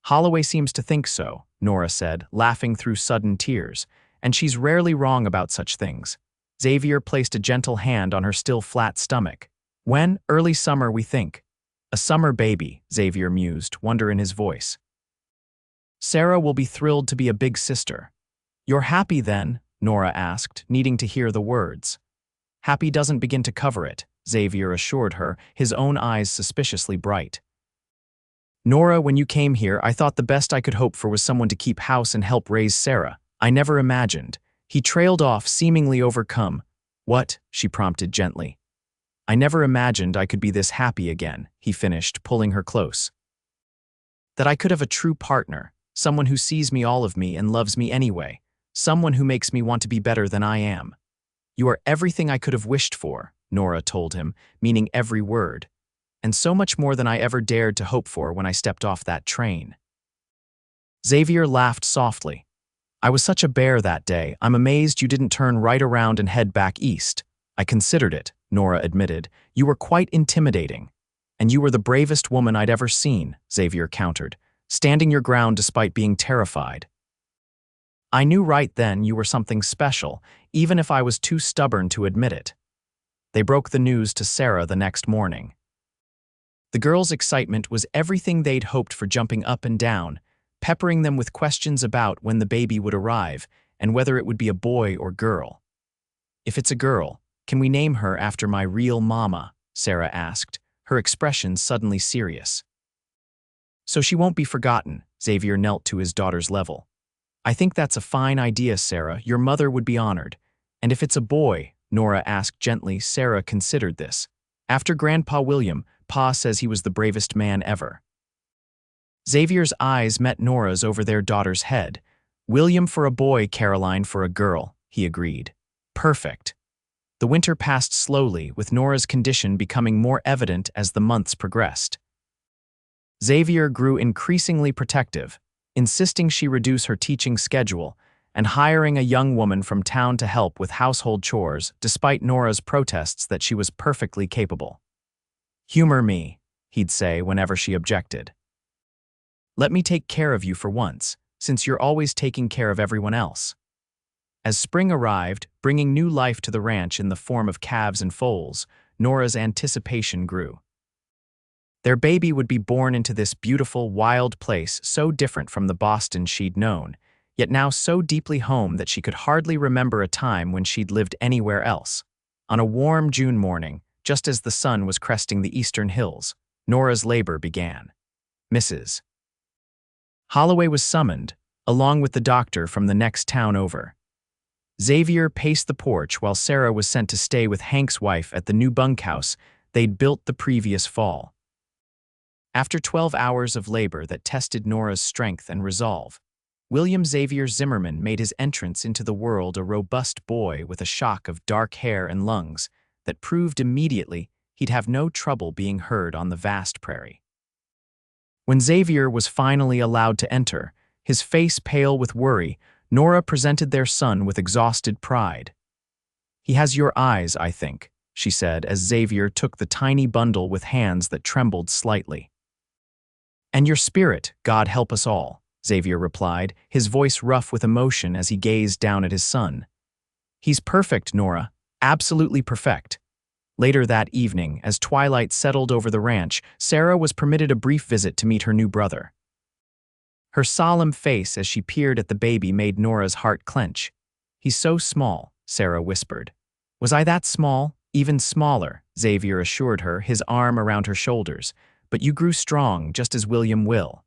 Holloway seems to think so, Nora said, laughing through sudden tears, and she's rarely wrong about such things. Xavier placed a gentle hand on her still flat stomach. When? Early summer, we think. A summer baby, Xavier mused, wonder in his voice. Sarah will be thrilled to be a big sister. You're happy then? Nora asked, needing to hear the words. Happy doesn't begin to cover it, Xavier assured her, his own eyes suspiciously bright. Nora, when you came here, I thought the best I could hope for was someone to keep house and help raise Sarah. I never imagined. He trailed off, seemingly overcome. What? She prompted gently. I never imagined I could be this happy again, he finished, pulling her close. That I could have a true partner, someone who sees me, all of me, and loves me anyway, someone who makes me want to be better than I am. You are everything I could have wished for, Nora told him, meaning every word, and so much more than I ever dared to hope for when I stepped off that train. Xavier laughed softly. I was such a bear that day. I'm amazed you didn't turn right around and head back east. I considered it, Nora admitted. You were quite intimidating. And you were the bravest woman I'd ever seen, Xavier countered, standing your ground despite being terrified. I knew right then you were something special, even if I was too stubborn to admit it. They broke the news to Sarah the next morning. The girls' excitement was everything they'd hoped for, jumping up and down, peppering them with questions about when the baby would arrive and whether it would be a boy or girl. If it's a girl, can we name her after my real mama? Sarah asked, her expression suddenly serious. So she won't be forgotten, Xavier knelt to his daughter's level. I think that's a fine idea, Sarah. Your mother would be honored. And if it's a boy, Nora asked gently. Sarah considered this. After Grandpa William, Pa says he was the bravest man ever. Xavier's eyes met Nora's over their daughter's head, William for a boy, Caroline for a girl, he agreed. Perfect. The winter passed slowly, with Nora's condition becoming more evident as the months progressed. Xavier grew increasingly protective, insisting she reduce her teaching schedule and hiring a young woman from town to help with household chores despite Nora's protests that she was perfectly capable. "Humor me," he'd say whenever she objected. "Let me take care of you for once, since you're always taking care of everyone else." As spring arrived, bringing new life to the ranch in the form of calves and foals, Nora's anticipation grew. Their baby would be born into this beautiful, wild place so different from the Boston she'd known, yet now so deeply home that she could hardly remember a time when she'd lived anywhere else. On a warm June morning, just as the sun was cresting the eastern hills, Nora's labor began. Mrs. Holloway was summoned, along with the doctor from the next town over. Xavier paced the porch while Sarah was sent to stay with Hank's wife at the new bunkhouse they'd built the previous fall. After 12 hours of labor that tested Nora's strength and resolve, William Xavier Zimmerman made his entrance into the world a robust boy with a shock of dark hair and lungs that proved immediately he'd have no trouble being heard on the vast prairie. When Xavier was finally allowed to enter, his face pale with worry, Nora presented their son with exhausted pride. "He has your eyes, I think," she said as Xavier took the tiny bundle with hands that trembled slightly. "And your spirit, God help us all," Xavier replied, his voice rough with emotion as he gazed down at his son. "He's perfect, Nora, absolutely perfect." Later that evening, as twilight settled over the ranch, Sarah was permitted a brief visit to meet her new brother. Her solemn face as she peered at the baby made Nora's heart clench. "He's so small," Sarah whispered. "Was I that small?" "Even smaller," Xavier assured her, his arm around her shoulders. "But you grew strong, just as William will."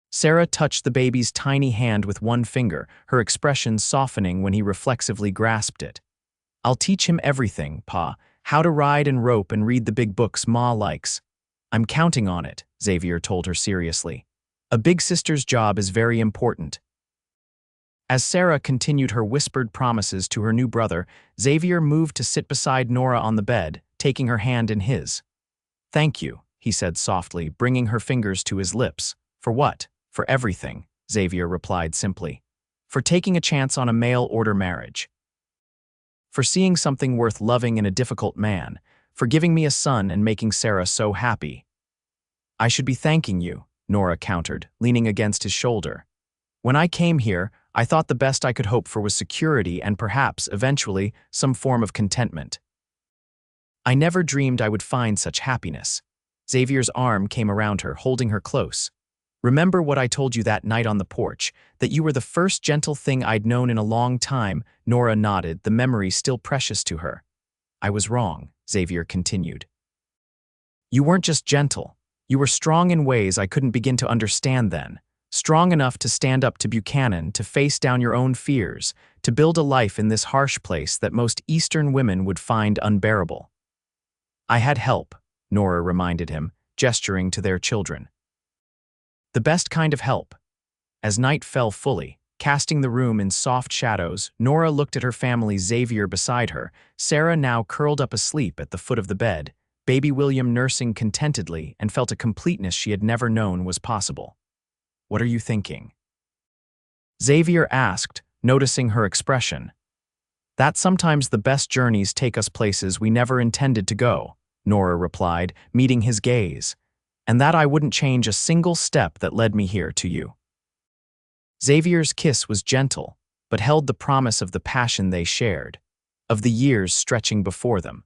Sarah touched the baby's tiny hand with one finger, her expression softening when he reflexively grasped it. "I'll teach him everything, Pa. How to ride and rope and read the big books Ma likes." "I'm counting on it," Xavier told her seriously. "A big sister's job is very important." As Sarah continued her whispered promises to her new brother, Xavier moved to sit beside Nora on the bed, taking her hand in his. "Thank you," he said softly, bringing her fingers to his lips. "For what?" "For everything," Xavier replied simply. "For taking a chance on a mail-order marriage. For seeing something worth loving in a difficult man. For giving me a son and making Sarah so happy." "I should be thanking you," Nora countered, leaning against his shoulder. "When I came here, I thought the best I could hope for was security and perhaps, eventually, some form of contentment. I never dreamed I would find such happiness." Xavier's arm came around her, holding her close. "Remember what I told you that night on the porch, that you were the first gentle thing I'd known in a long time?" Nora nodded, the memory still precious to her. "I was wrong," Xavier continued. "You weren't just gentle. You were strong in ways I couldn't begin to understand then. Strong enough to stand up to Buchanan, to face down your own fears, to build a life in this harsh place that most Eastern women would find unbearable." "I had help," Nora reminded him, gesturing to their children. "The best kind of help." As night fell fully, casting the room in soft shadows, Nora looked at her family, Xavier beside her, Sarah now curled up asleep at the foot of the bed, baby William nursing contentedly, and felt a completeness she had never known was possible. "What are you thinking?" Xavier asked, noticing her expression. "That sometimes the best journeys take us places we never intended to go," Nora replied, meeting his gaze. "And that I wouldn't change a single step that led me here to you." Xavier's kiss was gentle, but held the promise of the passion they shared, of the years stretching before them,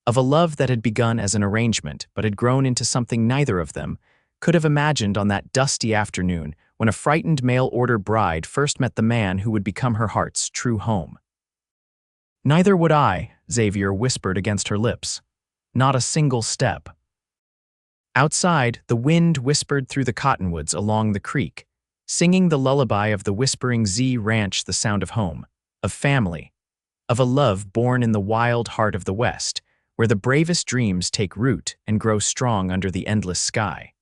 of a love that had begun as an arrangement but had grown into something neither of them could have imagined on that dusty afternoon when a frightened mail-order bride first met the man who would become her heart's true home. "Neither would I," Xavier whispered against her lips. "Not a single step." Outside, the wind whispered through the cottonwoods along the creek, singing the lullaby of the Whispering Z Ranch, the sound of home, of family, of a love born in the wild heart of the West, where the bravest dreams take root and grow strong under the endless sky.